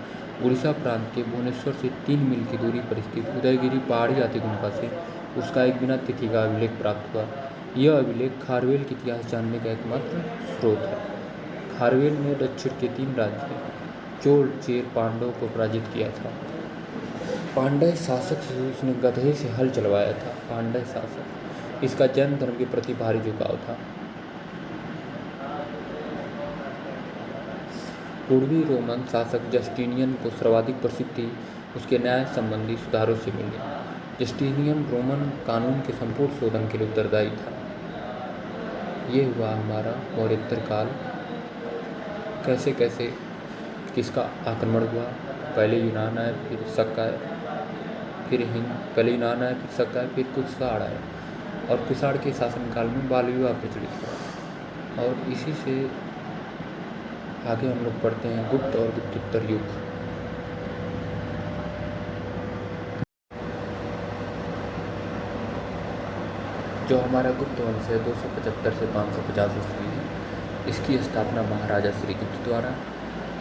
उड़ीसा प्रांत के भुवनेश्वर से 3 मील की दूरी पर स्थित उदयगिरी पहाड़ी आदि गुम्फा से उसका एक बिना तिथि का अभिलेख प्राप्त हुआ। यह अभिलेख खारवेल के इतिहास जानने का एकमात्र स्रोत है। खारवेल ने दक्षिण के 3 राज्य चोल चेर पांडवों को पराजित किया था। पांड्य शासक से उसने गधे से हल चलवाया था। पांड्य शासक इसका जैन धर्म के प्रति भारी झुकाव था। पूर्वी रोमन शासक जस्टिनियन को सर्वाधिक प्रसिद्धि उसके न्याय संबंधी सुधारों से मिली। जस्टिनियन रोमन कानून के संपूर्ण शोधन के लिए उत्तरदायी था। ये हुआ हमारा मौर्योत्तर काल। कैसे कैसे किसका आक्रमण हुआ, पहले यूनान आए, फिर शक आए, फिर हिंद, पहले यूनान आए, फिर शक आए, फिर कुषाण आए और कुषाण के शासनकाल में बाल विवाह प्रचलित हुआ। और इसी से आगे हम लोग पढ़ते हैं गुप्त और गुप्तोत्तर युग। जो हमारा गुप्त वंश है 275 से 550 ईस्वी है। इसकी स्थापना महाराजा श्रीगुप्त द्वारा।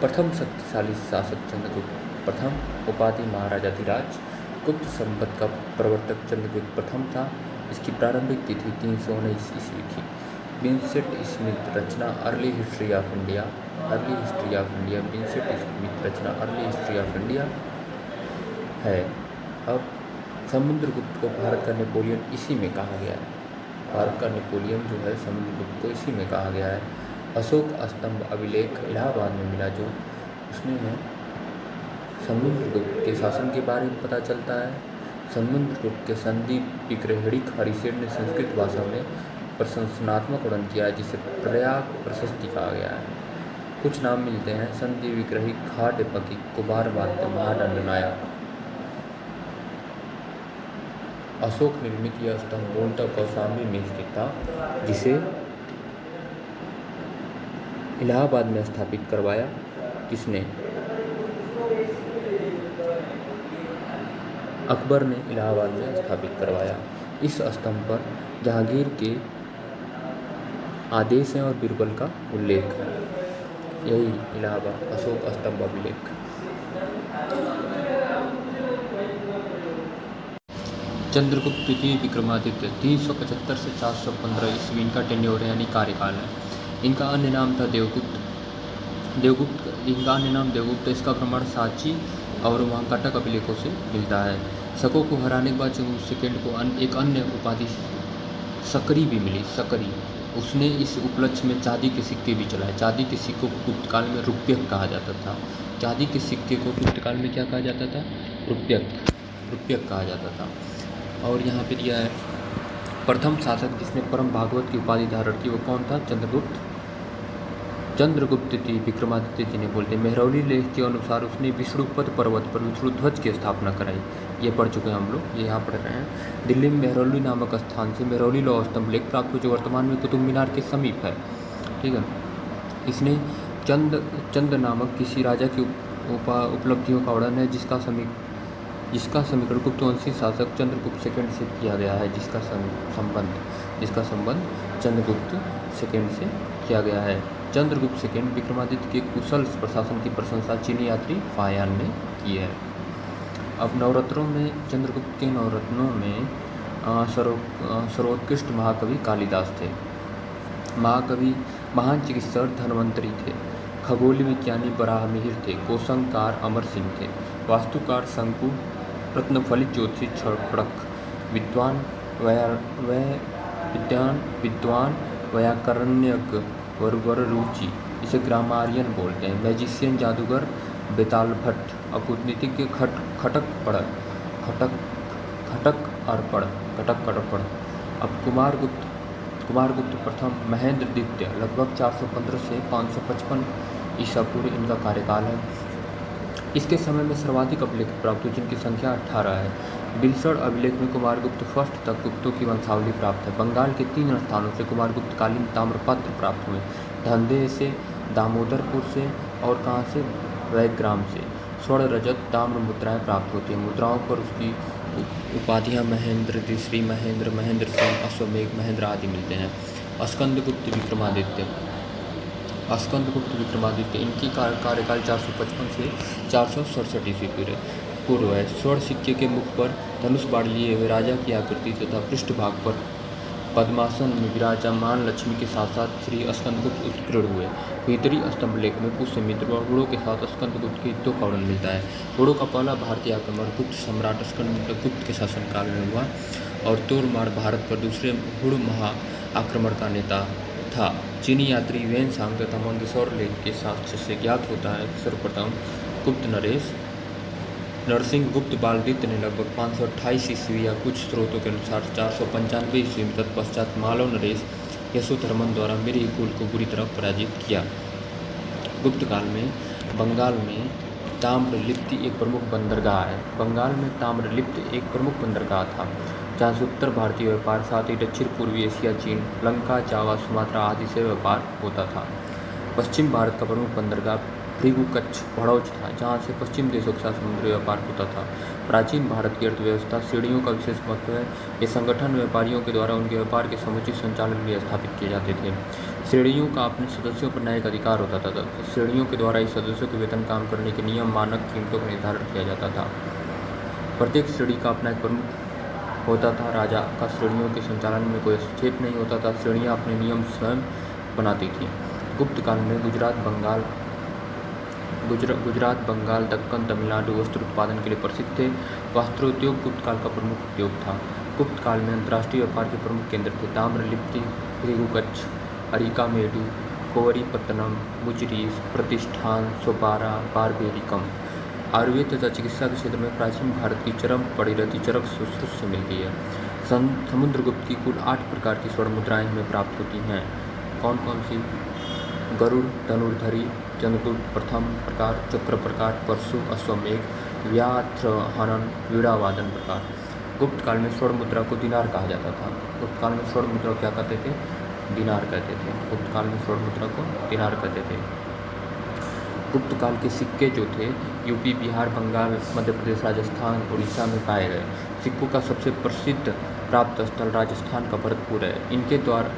प्रथम शक्तिशाली शासक चंद्रगुप्त प्रथम, उपाधि महाराजाधिराज। गुप्त संवत का प्रवर्तक चंद्रगुप्त प्रथम था। इसकी प्रारंभिक तिथि 319 ईस्वी थी। विंसेंट स्मिथ रचना early history of India. Vincent Smith रचना अर्ली हिस्ट्री ऑफ इंडिया है। अब समुद्रगुप्त को भारत का नेपोलियन इसी में कहा गया है। भारत का नेपोलियन जो है समुद्रगुप्त को इसी में कहा गया है। अशोक स्तंभ अभिलेख इलाहाबाद में मिला जो उसमें है समुद्रगुप्त के शासन के बारे में पता चलता है। समुद्रगुप्त के संदीप विग्रहिणी हरिसेन ने संस्कृत भाषा में प्रशंसनात्मक वर्णन किया है जिसे प्रयाग प्रशस्ति कहा गया है। कुछ नाम मिलते हैं संदीप विग्रही, खाड्यपकी, कुमार वाद्य, महादंड नायक। अशोक निर्मित यह स्तंभ मूलतः कौशाम्बी में स्थित था जिसे इलाहाबाद में स्थापित करवाया। किसने? अकबर ने इलाहाबाद में स्थापित करवाया। इस स्तंभ पर जहांगीर के आदेश हैं और बीरबल का उल्लेख है। यही इलाहाबाद अशोक स्तंभ अभिलेख। चंद्रगुप्त द्वितीय विक्रमादित्य 375 से 415 ईस्वी इनका टेन्योर यानी कार्यकाल है। इनका अन्य नाम था देवगुप्त। इनका अन्य नाम देवगुप्त। इसका प्रमाण सांची और वहाँ कटक अभिलेखों से मिलता है। शकों को हराने के बाद चंद्रगुप्त सेकंड को एक अन्य उपाधि सकरी भी मिली। सकरी उसने इस उपलक्ष्य में चांदी के सिक्के भी चलाए। चांदी के सिक्कों को गुप्तकाल में रुप्यक कहा जाता था। चांदी के सिक्के को गुप्तकाल में क्या कहा जाता था? रुप्यक कहा जाता था। और यहाँ पर यह है प्रथम शासक जिसने परम भागवत की उपाधि धारण की वो कौन था? चंद्रगुप्त विक्रमादित्य जी ने बोलते। मेहरौली लेख के अनुसार उसने विष्णुपद पर्वत पर विष्णुध्वज की स्थापना कराई। ये पढ़ चुके हैं हम लोग, ये यहाँ पढ़ रहे हैं। दिल्ली में मेहरौली नामक स्थान से मेहरौली लौह स्तंभ लेख प्राप्त हुआ जो वर्तमान में कुतुब मीनार के समीप है। ठीक है। इसने चंद नामक किसी राजा की उपलब्धियों का वर्णन है जिसका समीकरण गुप्तवंशी शासक चंद्रगुप्त सेकंड से किया गया है। जिसका संबंध चंद्रगुप्त सेकंड से किया गया है। चंद्रगुप्त सेकंड विक्रमादित्य के कुशल प्रशासन की प्रशंसा चीनी यात्री फायान ने की है। अब नवरत्नों में चंद्रगुप्त के नवरत्नों में सर्वोत्कृष्ट महाकवि कालिदास थे। महाकवि महान चिकित्सक धन्वंतरी थे। खगोलीय विज्ञानी बराहमिहिर थे। कोशंकार अमर सिंह थे। वास्तुकार शंकु, रत्नफलित ज्योतिषी क्षणपणक, विद्वान वैयाकरणज्ञ वररुचि, इसे ग्रामारियन बोलते हैं। मैजिशियन जादूगर बेताल भट्ट, और कूटनीतिज्ञ घटक अड़पड़। अब कुमारगुप्त प्रथम महेंद्र द्वितीय लगभग 415 से 555 ईसा पूर्व इनका कार्यकाल है। इसके समय में सर्वाधिक अभिलेख प्राप्त हुए, जिनकी संख्या 18 है। बिलसड़ अभिलेख में कुमारगुप्त फर्स्ट तक गुप्तों की वंशावली प्राप्त है। बंगाल के 3 स्थानों से कुमारगुप्तकालीन ताम्रपत्र प्राप्त हुए, धंधे से, दामोदरपुर से और कहाँ से, वैग्राम से। स्वर्ण रजत ताम्र मुद्राएं प्राप्त होती हैं। मुद्राओं पर उसकी उपाधियां महेंद्र, श्री महेंद्र, महेंद्र सिंह, अश्वमेघ, महेंद्र आदि मिलते हैं। स्कंदगुप्त विक्रमादित्य इनकी कार्यकाल 455 से 467 ईस्वी पूर्व है। स्वर्ण सिक्के के मुख पर धनुष बाण लिए हुए राजा की आकृति तथा पृष्ठभाग पर पद्मासन में विराजमान लक्ष्मी के साथ साथ श्री स्कंदगुप्त उत्कीर्ण हुए। भीतरी स्तंभ लेख में पुष्यमित्र और हुड़ों के साथ स्कंदगुप्त के युद्धों का वर्णन मिलता है। हुड़ों का पहला भारतीय आक्रमण गुप्त सम्राट स्कंदगुप्त के शासनकाल में हुआ और तोरमाड़ भारत पर दूसरे हुड़ महा आक्रमण का नेता था। चीनी यात्री वेन सांग तथा मंदसौर लेख के साक्ष्य से ज्ञात होता है कि सर्वप्रथम गुप्त नरसिंह गुप्त बालदित्य ने लगभग 528 ईस्वी या कुछ स्रोतों के अनुसार 495 ईस्वी में तत्पश्चात मालव नरेश यशोधर्मन द्वारा मेरी कुल को बुरी तरह पराजित किया। गुप्त काल में बंगाल में ताम्रलिप्ति एक प्रमुख बंदरगाह था, जहाँ से उत्तर भारतीय व्यापार, साथ ही दक्षिण पूर्वी एशिया, चीन, लंका, जावा, सुमात्रा आदि से व्यापार होता था। पश्चिम भारत का प्रमुख बंदरगाह भृगु कच्छ भड़ौच था, जहाँ से पश्चिम देशों के साथ समुद्री व्यापार होता था। प्राचीन भारत की अर्थव्यवस्था श्रेणियों का विशेष महत्व है। ये संगठन व्यापारियों के द्वारा उनके व्यापार के समुचित संचालन के लिए स्थापित किए जाते थे। श्रेणियों का अपने सदस्यों पर न्यायिक अधिकार होता था। श्रेणियों के द्वारा इस सदस्यों के वेतन, काम करने के नियम, मानक कीमतों का निर्धारण किया जाता था। प्रत्येक श्रेणी का अपना एक प्रमुख होता था। राजा का श्रेणियों के संचालन में कोई हस्तक्षेप नहीं होता था। श्रेणियाँ अपने नियम स्वयं बनाती थीं। गुप्त काल में गुजरात, बंगाल, दक्कन, तमिलनाडु वस्त्र उत्पादन के लिए प्रसिद्ध थे। वस्त्रोद्योग गुप्त काल का प्रमुख उद्योग था। गुप्त काल में अंतर्राष्ट्रीय व्यापार के प्रमुख केंद्र थे ताम्रलिप्ति, भृगुकच्छ, अरिकामेडु, कोवरीपत्तनम, मुजरीस, प्रतिष्ठान, सोपारा, बारबेरिकम। आयुर्वेद तथा चिकित्सा के क्षेत्र में प्राचीन भारत की चरम पड़ी रहती चरक सुश्रुत से मिलती है। समुद्रगुप्त की कुल 8 प्रकार की स्वर्ण मुद्राएं हमें प्राप्त होती हैं। कौन कौन सी? गरुड़, धनुर्धरी, चंद्रगुप्त प्रथम प्रकार, चक्र प्रकार, परशु, अश्वमेघ, व्याघ्र हनन, वीणावादन प्रकार। गुप्त काल में स्वर्ण मुद्रा को दिनार कहा जाता था। गुप्त काल में स्वर्ण मुद्रा क्या कहते थे? दिनार कहते थे। गुप्त काल में स्वर्ण मुद्रा को दिनार कहते थे। गुप्त काल के सिक्के जो थे यूपी, बिहार, बंगाल, मध्य प्रदेश, राजस्थान, उड़ीसा में पाए गए। सिक्कों का सबसे प्रसिद्ध प्राप्त स्थल राजस्थान का भरतपुर है। इनके द्वारा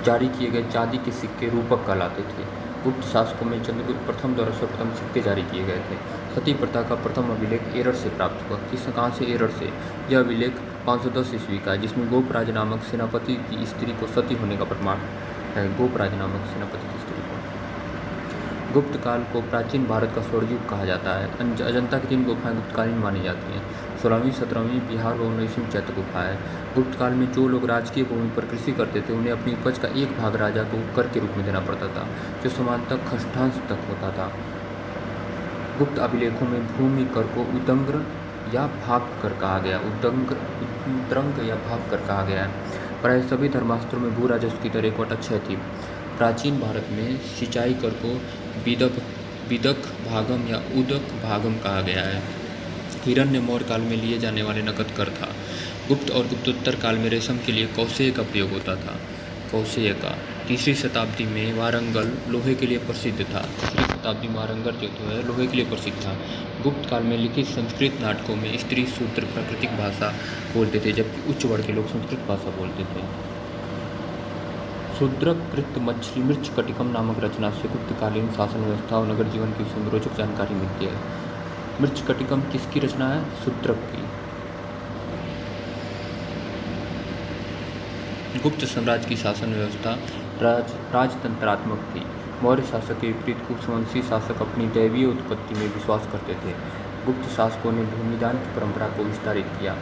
जारी किए गए चांदी के सिक्के रूपक कहलाते थे। गुप्त शासकों में चंद्रगुप्त प्रथम द्वारा सर्वप्रथम सिक्के जारी किए गए थे। सती प्रथा का प्रथम अभिलेख एरर से प्राप्त हुआ। कहाँ से? एरर से। यह अभिलेख 510 ईस्वी का है, जिसमें गोपराज नामक सेनापति की स्त्री को सती होने का प्रमाण है। गोपराज नामक सेनापति की स्त्री को। गुप्त काल को प्राचीन भारत का स्वर्ण युग कहा जाता है। अजंता की 3 गुफाएं गुप्तकालीन मानी जाती हैं। 16वीं, 17वीं बिहार व 19वीं चैत्य गुफा है। गुप्त काल में जो लोग राजकीय भूमि पर कृषि करते थे, उन्हें अपनी उपज का एक भाग राजा को कर के रूप में देना पड़ता था, जो समांतर खष्ठांश तक होता था। गुप्त अभिलेखों में भूमि कर को उदंग्र या भाग कर कहा गया। उद्रंग या भाग कर कहा गया है। प्राय सभी धर्मास्त्रों में भू राजस्व की दर 1/6 थी। प्राचीन भारत में सिंचाई कर को विदक भागम या उदक भागम कहा गया है। हिरण्य मौर्य काल में लिए जाने वाले नकद कर था। गुप्त और गुप्तोत्तर काल में रेशम के लिए कौशेय का प्रयोग होता था। कौशेय का 3री शताब्दी में वारंगल लोहे के लिए प्रसिद्ध था। 3री शताब्दी में वारंगल जो है लोहे के लिए प्रसिद्ध था। गुप्त काल में लिखित संस्कृत नाटकों में स्त्री शूद्र प्राकृतिक भाषा बोलते थे, जबकि उच्च वर्ग के लोग संस्कृत भाषा बोलते थे। शूद्रकृत मछली मृच कटिकम नामक रचना से गुप्तकालीन शासन व्यवस्था और नगर जीवन की रोचक जानकारी मिलती है। मृच कटिकम किसकी रचना है? शूद्रक की। गुप्त साम्राज्य की शासन व्यवस्था राजतंत्रात्मक थी। मौर्य शासक के विपरीत कुशवंशी शासक अपनी दैवीय उत्पत्ति में विश्वास करते थे। गुप्त शासकों ने भूमिदान की परंपरा को विस्तारित किया।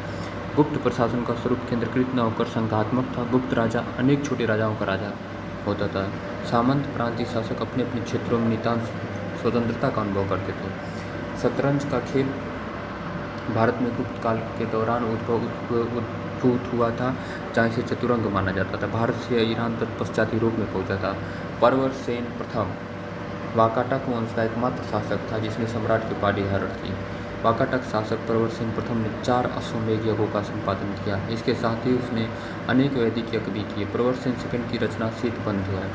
गुप्त प्रशासन का स्वरूप केंद्रीकृत न होकर संघात्मक था। गुप्त राजा अनेक छोटे राजाओं का राजा होता था। सामंत प्रांतीय शासक अपने अपने क्षेत्रों में नितांत स्वतंत्रता का अनुभव करते थे। शतरंज का खेल भारत में गुप्त काल के दौरान उद्भूत हुआ था, जहाँ इसे चतुरंग माना जाता था। भारत से ईरान तक पश्चात यूरोप में पहुंचा था। परवरसेन प्रथम वाकाटक वंश का एकमात्र शासक था जिसने सम्राट की उपाधि धारण की। वाकाटक शासक परवरसेन प्रथम ने 4 अश्वमेध यज्ञों का संपादन किया। इसके साथ ही उसने अनेक वैदिक यज्ञ भी किए। परवरसेन सेकंड की रचना श्वेतबंध है।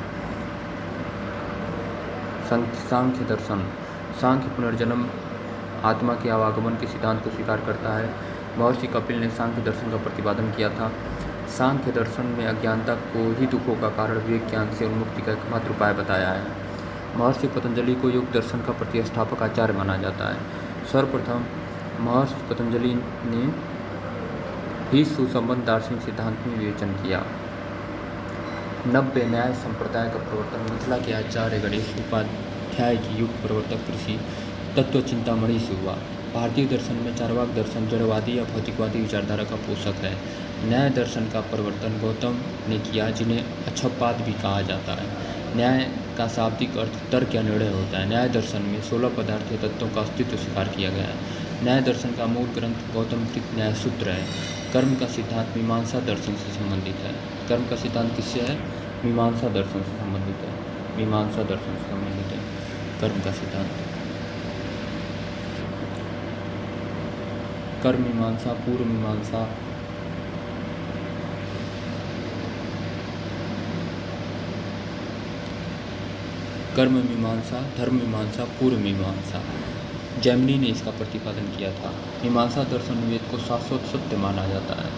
सांख्य दर्शन। सांख्य पुनर्जन्म आत्मा के आवागमन के सिद्धांत को स्वीकार करता है। महर्षि कपिल ने सांख्य दर्शन का प्रतिपादन किया था। सांख्य दर्शन में अज्ञानता को ही दुखों का कारण विवेक ज्ञान से उन्मुक्ति का एकमात्र उपाय बताया है। महर्षि पतंजलि को योग दर्शन का प्रतिष्ठापक आचार्य माना जाता है। सर्वप्रथम महर्षि पतंजलि ने ही सुसंबद्ध दार्शनिक सिद्धांत में विवेचन किया। नव्य न्याय संप्रदाय का प्रवर्तन मिथिला के आचार्य गणेश उपाध्याय की युग प्रवर्तक ऋषि तत्व चिंतामणि से हुआ। भारतीय दर्शन में चार्वाक दर्शन जड़वादी या भौतिकवादी विचारधारा का पोषक है। न्याय दर्शन का प्रवर्तन गौतम ने किया, जिन्हें अक्षपाद भी कहा जाता है। न्याय का शाब्दिक अर्थ तर्क या निर्णय होता है। न्याय दर्शन में 16 पदार्थीय तत्वों का अस्तित्व स्वीकार किया गया है। न्याय दर्शन का मूल ग्रंथ गौतम कृत न्याय सूत्र है। कर्म का सिद्धांत मीमांसा दर्शन से संबंधित है। कर्म का सिद्धांत किससे है? मीमांसा दर्शन से संबंधित है। मीमांसा दर्शन से संबंधित है कर्म का सिद्धांत। कर्म मीमांसा, पूर्व मीमांसा, कर्म मीमांसा, धर्म मीमांसा, पूर्व मीमांसा। जैमिनी ने इसका प्रतिपादन किया था। मीमांसा दर्शन में वेद को शाश्वत सत्य माना जाता है।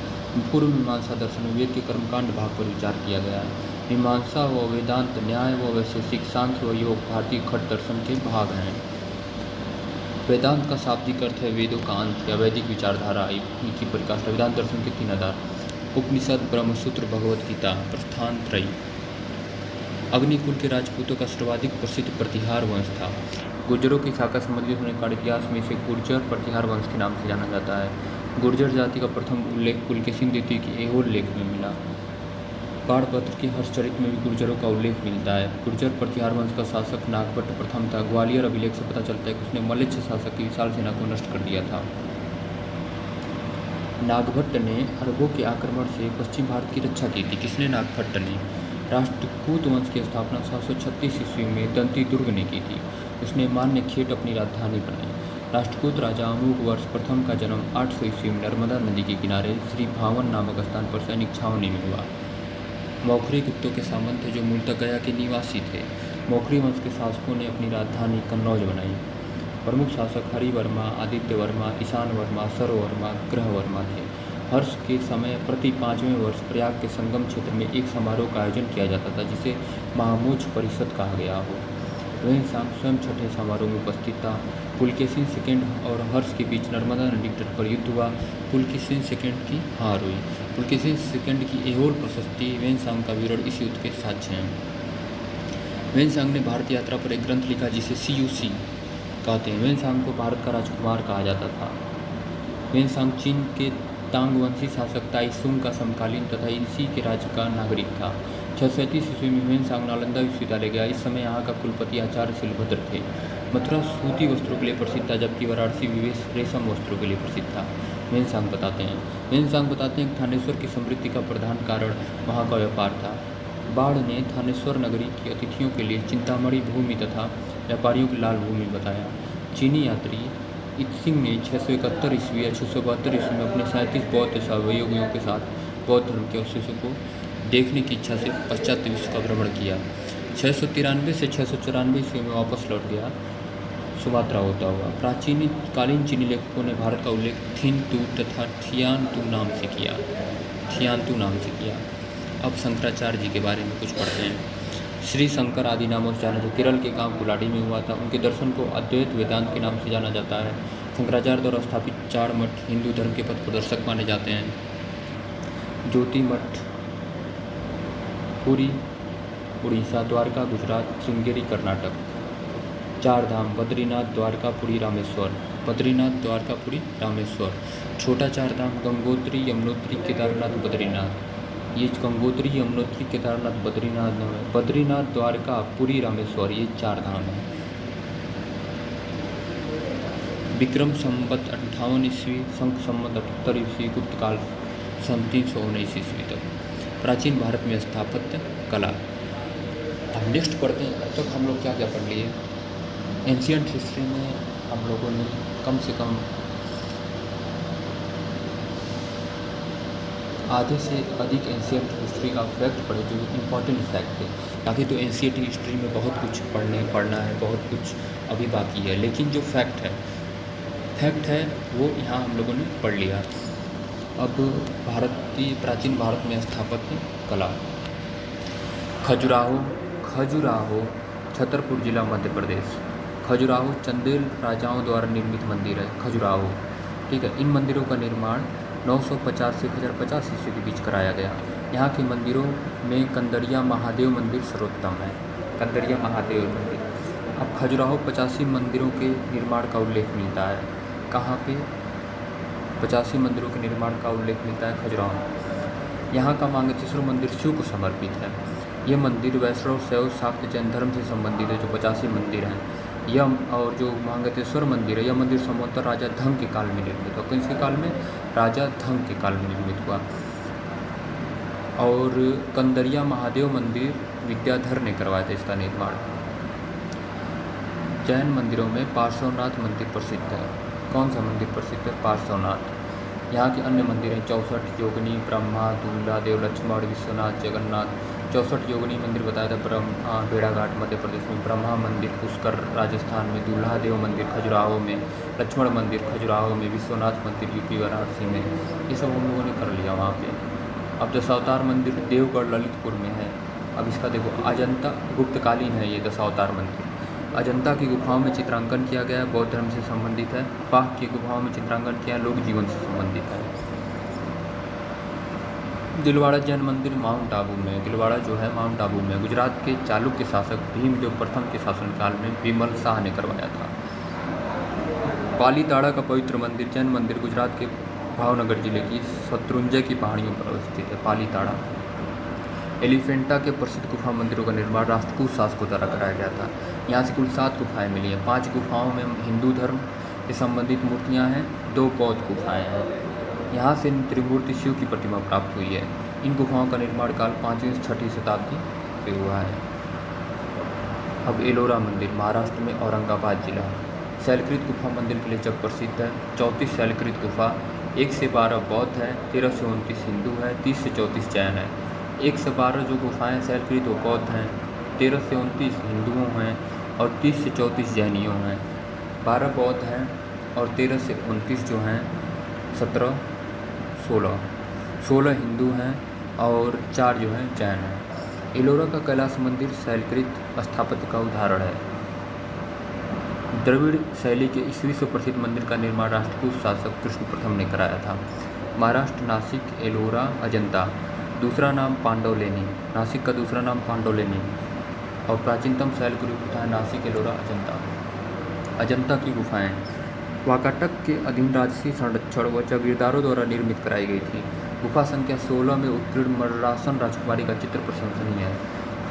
पूर्व मीमांसा दर्शन में वेद के कर्मकांड भाग पर विचार किया गया है। मीमांसा व वेदांत, न्याय व वैशेषिक, सांख्य व योग भारतीय खट दर्शन के भाग हैं। वेदांत का शाब्दिक अर्थ है वेदों का अंत या वैदिक विचारधारा। की परिभाषा वेदांत दर्शन के 3 आधार: उपनिषद, ब्रह्मसूत्र, भगवत गीता। प्रस्थान त्रयी। अग्निकुल के राजपूतों का सर्वाधिक प्रसिद्ध प्रतिहार वंश था। गुर्जरों की शाखा संबंधित होने का इतिहास में इसे गुर्जर प्रतिहार वंश के नाम से जाना जाता है। गुर्जर जाति का प्रथम उल्लेख पुलकेशिन द्वितीय के ऐहोल लेख में मिला। पाणपत्र के हर्षचरित में भी गुर्जरों का उल्लेख मिलता है। गुर्जर प्रतिहार वंश का शासक नागभट्ट प्रथम था। ग्वालियर अभिलेख से पता चलता है कि उसने मलेच्छ शासक की विशाल सेना को नष्ट कर दिया था। नागभट्ट ने अरबों के आक्रमण से पश्चिम भारत की रक्षा की थी। किसने? नागभट्ट ने। राष्ट्रकूट वंश की स्थापना 736 ईस्वी में दंती दुर्ग ने की थी। उसने मान्यखेट अपनी राजधानी बनाई। राष्ट्रकूट राजा अमोघ वर्ष प्रथम का जन्म 800 ईस्वी में नर्मदा नदी के किनारे श्री भावन नामक स्थान पर सैनिक छावनी में हुआ। मौखरी गुप्तों के सामंत थे जो मूलतः गया के निवासी थे। मौखरी वंश के शासकों ने अपनी राजधानी कन्नौज बनाई। प्रमुख शासक हरिवर्मा, आदित्य वर्मा, ईशान वर्मा, सर्ववर्मा, ग्रहवर्मा थे। हर्ष के समय प्रति 5वें वर्ष प्रयाग के संगम क्षेत्र में एक समारोह का आयोजन किया जाता था जिसे महामोच परिषद कहा गया हो। वेंसांग स्वयं छठे समारोह में उपस्थित था। पुलकेशिन सेकंड और हर्ष के बीच नर्मदा नदी तट पर युद्ध हुआ। पुलकेशिन सेकंड की हार हुई। पुलकेशिन सेकंड की ऐहोल प्रशस्ति वेंसांग का विवरण इस युद्ध के साक्ष्य हैं। वेंसांग ने भारत यात्रा पर एक ग्रंथ लिखा जिसे CUC कहते हैं। वेंसांग को भारत का राजकुमार कहा जाता था। वेंसांग चीन के तांगवंशी शासक ताइसुंग का समकालीन तथा इसी के राज्य का नागरिक था। 637 ईस्वी में वेंसांग नालंदा विश्वविद्यालय गया। इस समय यहाँ का कुलपति आचार्य शिलभद्र थे। मथुरा सूती वस्त्रों के लिए प्रसिद्ध था जबकि वाराणसी विवेश रेशम वस्त्रों के लिए प्रसिद्ध था। वेंसांग बताते हैं कि थानेश्वर की समृद्धि का प्रधान कारण वहाँ का व्यापार था। बाढ़ ने थानेश्वर नगरी की अतिथियों के लिए चिंतामणि भूमि तथा व्यापारियों की लाल भूमि बताया। चीनी यात्री इत्सिंग ने 671 ईस्वी या 672 ईस्वी में अपने 37 बौद्ध सहयोगियों के साथ बौद्ध धर्म के अवशेषों को देखने की इच्छा से पाश्चात्य विश्व का भ्रमण किया। 693 से 694 ईस्वी में वापस लौट गया, सुमात्रा होता हुआ। प्राचीन कालीन चीनी लेखकों ने भारत का उल्लेख थिनतू तथा थियानतू नाम से किया। अब शंकराचार्य जी के बारे में कुछ पढ़ते हैं। श्री शंकर आदि नामों से जाना जाता। केरल के गांव कुलाडी में हुआ था। उनके दर्शन को अद्वैत वेदांत के नाम से जाना जाता है। शंकराचार्य द्वारा स्थापित 4 मठ हिंदू धर्म के पथ प्रदर्शक माने जाते हैं। ज्योति मठ, पुरी उड़ीसा, द्वारका गुजरात, श्रृंगेरी कर्नाटक। चार धाम बद्रीनाथ, द्वारकापुरी, रामेश्वर। बद्रीनाथ, द्वारकापुरी, रामेश्वर। छोटा चार धाम गंगोत्री, यमुनोत्री, केदारनाथ, बद्रीनाथ। ये गंगोत्री, यमुनोत्री, केदारनाथ, बद्रीनाथ धाम है। बद्रीनाथ, द्वारका, पुरी, रामेश्वर, ये चार धाम है। विक्रम संवत 58 ईस्वी, शंख संवत 78 ईस्वी, गुप्त काल 319 ईस्वी तक। प्राचीन भारत में स्थापत्य कला। हम नेक्स्ट पढ़ते हैं। अब तक हम लोग क्या क्या पढ़ लिए। एंशियंट हिस्ट्री में हम लोगों ने कम से कम आधे से अधिक एंशियंट हिस्ट्री का फैक्ट पढ़े, जो इम्पोर्टेंट फैक्ट है। बाकी तो एंशियंट हिस्ट्री में बहुत कुछ पढ़ना है, बहुत कुछ अभी बाकी है, लेकिन जो फैक्ट है वो यहाँ हम लोगों ने पढ़ लिया। अब प्राचीन भारत में स्थापत्य कला। खजुराहो छतरपुर जिला, मध्य प्रदेश। खजुराहो चंदेल राजाओं द्वारा निर्मित मंदिर है। खजुराहो, ठीक है। इन मंदिरों का निर्माण 950 से 1050 ईस्वी के बीच कराया गया। यहाँ के मंदिरों में कंदरिया महादेव मंदिर सर्वोत्तम है। कंदरिया महादेव मंदिर। अब खजुराहो 85 मंदिरों के निर्माण का उल्लेख मिलता है। कहाँ पे? 85 मंदिरों के निर्माण का उल्लेख मिलता है खजुराहो। यहाँ का मांगेश्वर मंदिर शिव को समर्पित है। ये मंदिर वैष्णव, शैव, शाक्त, जैन धर्म से संबंधित है। जो 85 मंदिर हैं यह, और जो मांगेश्वर मंदिर है, यह मंदिर संभवतः राजा धंग के काल में निर्मित हुआ। किसके काल में? राजा धंग के काल में निर्मित हुआ। और कंदरिया महादेव मंदिर विद्याधर ने करवाया था इसका निर्माण। जैन मंदिरों में पार्श्वनाथ मंदिर प्रसिद्ध है। कौन सा मंदिर प्रसिद्ध है? पार्श्वनाथ। यहाँ के अन्य मंदिर हैं 64 योगिनी, ब्रह्मा, दूल्हा देव, लक्ष्मण, विश्वनाथ, जगन्नाथ। 64 योगिनी मंदिर बताया था ब्रह्मा, भेड़ाघाट मध्य प्रदेश में। ब्रह्मा मंदिर पुष्कर राजस्थान में। दूल्हा देव मंदिर खजुराहो में। लक्ष्मण मंदिर खजुराहो में। विश्वनाथ मंदिर यूपी वाराणसी में। ये सब हम लोगों ने कर लिया वहाँ पे। अब दशावतार मंदिर देवगढ़ ललितपुर में है। अब इसका देखो, अजंता गुप्तकालीन है ये दशावतार मंदिर। अजंता की गुफाओं में चित्रांकन किया गया है, बौद्ध धर्म से संबंधित है। पाक की गुफाओं में चित्रांकन किया, लोक जीवन से संबंधित है। दिलवाड़ा जैन मंदिर माउंट आबू में। दिलवाड़ा जो है माउंट आबू में। गुजरात के चालुक्य शासक भीमदेव प्रथम के शासनकाल में विमल शाह ने करवाया था। पालीताड़ा का पवित्र मंदिर जैन मंदिर गुजरात के भावनगर जिले की शत्रुंजय की पहाड़ियों पर स्थित है। पालीताड़ा। एलिफेंटा के प्रसिद्ध गुफा मंदिरों का निर्माण राष्ट्रकूट शासकों द्वारा कराया गया था। यहाँ से कुल 7 गुफाएँ मिली हैं। 5 गुफाओं में हिंदू धर्म से संबंधित मूर्तियाँ हैं, 2 बौद्ध गुफाएँ हैं। यहाँ से त्रिमूर्ति शिव की प्रतिमा प्राप्त हुई है। इन गुफाओं का निर्माण काल 5वीं से 6वीं शताब्दी में हुआ है। अब एलोरा मंदिर महाराष्ट्र में, औरंगाबाद जिला। शैलकृत गुफा मंदिर के लिए जब प्रसिद्ध है। 34 शैलकृत गुफा, 1 से 12 बौद्ध है, 13 से 29 हिंदू है, 30 से 34 जैन है। 1 से 12 जो गुफाएँ शैलकृत वो बौद्ध हैं, 13 से 29 हिंदुओं हैं और 30 से 34 जैनियों हैं। 12 बौद्ध हैं और 13 से 29 जो हैं 16 हिंदू हैं और 4 जो हैं जैन हैं। एलोरा का कैलाश मंदिर शैलकृत स्थापत्य का उदाहरण है। द्रविड़ शैली के ईस्वी से प्रसिद्ध मंदिर का निर्माण राष्ट्रकूट शासक कृष्ण प्रथम ने कराया था। महाराष्ट्र, नासिक, एलोरा, अजंता। दूसरा नाम पांडवलेनी। नासिक का दूसरा नाम पांडवलेनी। और प्राचीनतम शैलकृत गुफाएं नासिक, एलोरा, अजंता। अजंता की गुफाएं वाकाटक के अधीन राजसी संरक्षण व जागीरदारों द्वारा निर्मित कराई गई थी। गुफा संख्या 16 में उत्कीर्ण मर्रासन राजकुमारी का चित्र प्रशंसनीय है।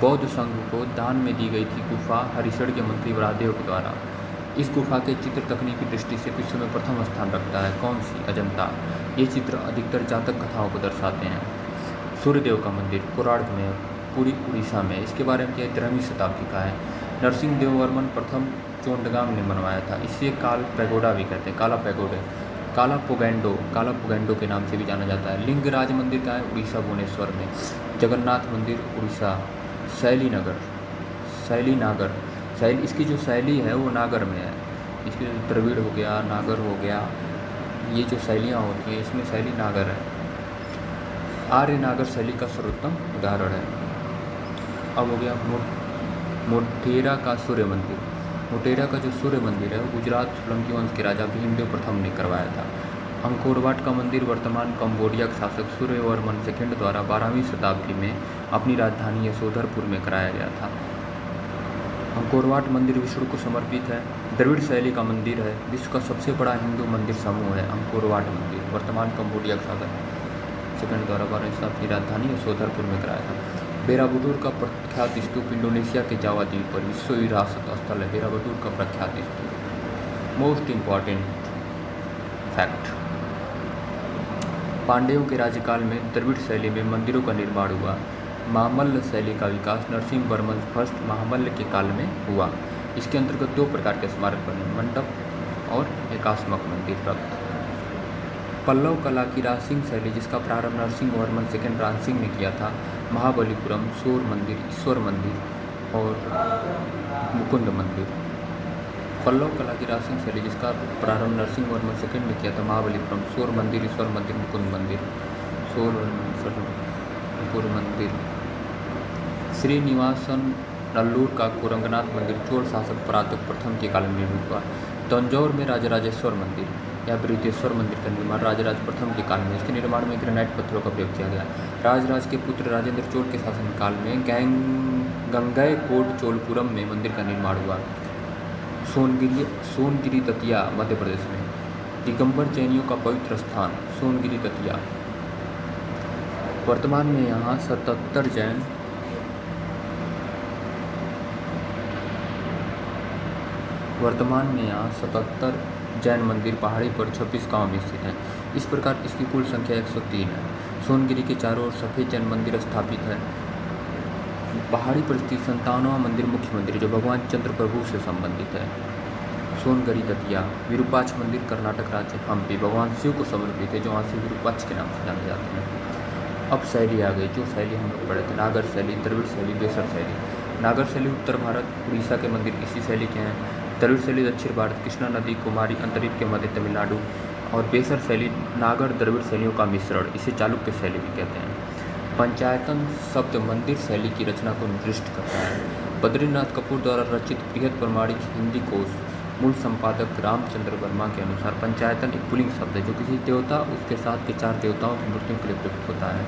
बौद्ध संघ को दान में दी गई थी गुफा हरिशड़ के मंत्री वराहदेव के द्वारा। इस गुफा के चित्र तकनीकी दृष्टि से विश्व में प्रथम स्थान रखता है। कौन सी? अजंता। ये चित्र अधिकतर जातक कथाओं को दर्शाते हैं। सूर्यदेव का मंदिर कोणार्क में, पूरी उड़ीसा में। इसके बारे में 13वीं शताब्दी का है। नरसिंह देव वर्मन प्रथम चोंडगांग ने बनवाया था। इसे काल पैगोडा भी कहते हैं, काला पैगोडे। काला पोगैंडो के नाम से भी जाना जाता है। लिंगराज मंदिर का है उड़ीसा भुवनेश्वर में। जगन्नाथ मंदिर उड़ीसा शैली इसकी जो शैली है वो नागर में है। इसकी जो द्रविड़ हो गया, नागर हो गया, ये जो शैलियाँ होती हैं इसमें शैली नागर है। आर्य नागर शैली का सर्वोत्तम उदाहरण है। अब हो गया मोटेरा का सूर्य मंदिर। मोटेरा का जो सूर्य मंदिर है वो गुजरात सोलंकी वंश के राजा भीमदेव प्रथम ने करवाया था। अंकोर वाट का मंदिर वर्तमान कंबोडिया के शासक सूर्यवर्मन II द्वारा 12वीं शताब्दी में अपनी राजधानी यशोधरपुर में कराया गया था। अंकोर वाट मंदिर विष्णु को समर्पित है, द्रविड़ शैली का मंदिर है, विश्व का सबसे बड़ा हिंदू मंदिर समूह है। अंकोर वाट मंदिर वर्तमान कंबोडिया के शासक II द्वारा 12वीं शताब्दी राजधानी यशोधरपुर में कराया था। बेराबुटूर का प्रख्यात स्तूप इंडोनेशिया के जावा द्वीप पर विश्व विरासत स्थल है। बेराबुटूर का प्रख्यात स्तूप। मोस्ट इम्पॉर्टेंट फैक्ट, पांड्यों के राज्यकाल में द्रविड़ शैली में मंदिरों का निर्माण हुआ। महामल्ल शैली का विकास नरसिंह वर्मन फर्स्ट महामल्ल के काल में हुआ। इसके अंतर्गत 2 प्रकार के स्मारक बने, मंडप और एकास्मक मंदिर रक्त। पल्लव कला की राजसिंह शैली, जिसका प्रारंभ नरसिंह वर्मन II राजसिंह ने किया था। महाबलीपुरम, शोर मंदिर, ईश्वर मंदिर और मुकुंद मंदिर। पल्लव कला की राजसिंह शैली, जिसका प्रारंभ नरसिंह वर्मन II ने किया था। महाबलीपुरम, शोर मंदिर, ईश्वर मंदिर, मुकुंद मंदिर। शोर मुकुंद मंदिर। श्रीनिवासन नल्लूर का कोरंगनाथ मंदिर चोल शासक परातक प्रथम के काल में निर्मित हुआ। तंजौर में राजराजेश्वर मंदिर या बृहदेश्वर मंदिर का निर्माण राजराज प्रथम के काल में, इसके निर्माण में ग्रेनाइट पत्थरों का प्रयोग किया गया। राजराज के पुत्र राजेंद्र चोल के शासनकाल में गंगैकोट चोलपुरम में मंदिर का निर्माण हुआ। सोनगिरी दतिया मध्य प्रदेश में। दिगंबर जैनियों का पवित्र स्थान सोनगिरी दतिया। वर्तमान में यहाँ 77 जैन मंदिर पहाड़ी पर 26 गाँव में स्थित हैं। इस प्रकार इसकी कुल संख्या 103 है। सोनगिरी के चारों ओर सफ़ेद जैन मंदिर स्थापित है। पहाड़ी पर स्थित 57वां मंदिर मुख्य मंदिर जो भगवान चंद्र प्रभु से संबंधित है। सोनगिरी दतिया। विरूपाक्ष मंदिर कर्नाटक राज्य हम्पी भगवान शिव को समर्पित है, जो वहाँ से विरूपाक्ष के नाम से जाने जाते हैं। अब शैली आ गई, जो शैली हम लोग पढ़े थे, नागर शैली, द्रविड़ शैली, बेसर शैली। नागर शैली उत्तर भारत, उड़ीसा के मंदिर इसी शैली के हैं। द्रविड़ शैली दक्षिण भारत, कृष्णा नदी, कुमारी अंतरिक्ष के मध्य तमिलनाडु। और बेसर शैली नागर द्रविड़ शैलियों का मिश्रण, इसे चालुक्य शैली भी कहते हैं। पंचायतन शब्द मंदिर शैली की रचना को निर्दिष्ट करता है। बद्रीनाथ कपूर द्वारा रचित बृहद प्रमाणिक हिंदी कोश मूल संपादक रामचंद्र वर्मा के अनुसार पंचायतन एक पुल्लिंग शब्द है जो किसी देवता उसके साथ के 4 देवताओं की मूर्तियों के लिए प्रयुक्त होता है।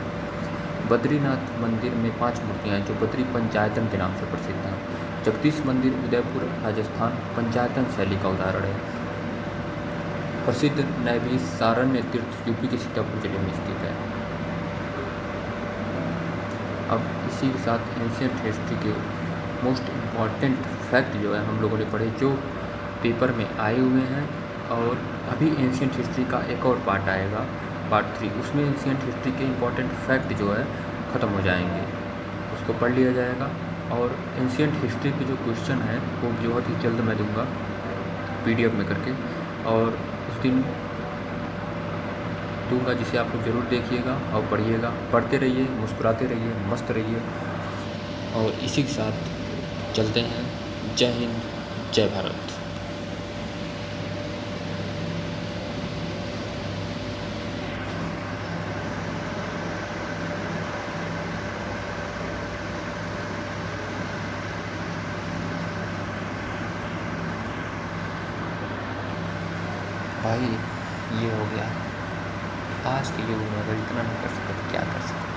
बद्रीनाथ मंदिर में 5 मूर्तियाँ हैं जो बद्री पंचायतन के नाम से प्रसिद्ध हैं। जगदीश मंदिर उदयपुर राजस्थान पंचायतन शैली का उदाहरण है। प्रसिद्ध नैमिषारण्य तीर्थ यूपी के सीतापुर जिले में स्थित है। अब इसी के साथ एंशिएंट हिस्ट्री के मोस्ट इम्पॉर्टेंट फैक्ट जो है हम लोगों ने पढ़े, जो पेपर में आए हुए हैं। और अभी एंशिएंट हिस्ट्री का एक और पार्ट आएगा, पार्ट 3, उसमें एंशिएंट हिस्ट्री के इम्पॉर्टेंट फैक्ट जो है ख़त्म हो जाएंगे, उसको पढ़ लिया जाएगा। और एंशिएंट हिस्ट्री के जो क्वेश्चन हैं वो बहुत ही जल्द मैं दूंगा PDF में करके, और उस दिन दूंगा, जिसे आप लोग ज़रूर देखिएगा और पढ़िएगा। पढ़ते रहिए, मुस्कुराते रहिए, मस्त रहिए। और इसी के साथ चलते हैं। जय हिंद, जय भारत। भाई ये हो गया आज के युग में, अगर इतना नहीं कर सकते तो क्या कर सकते।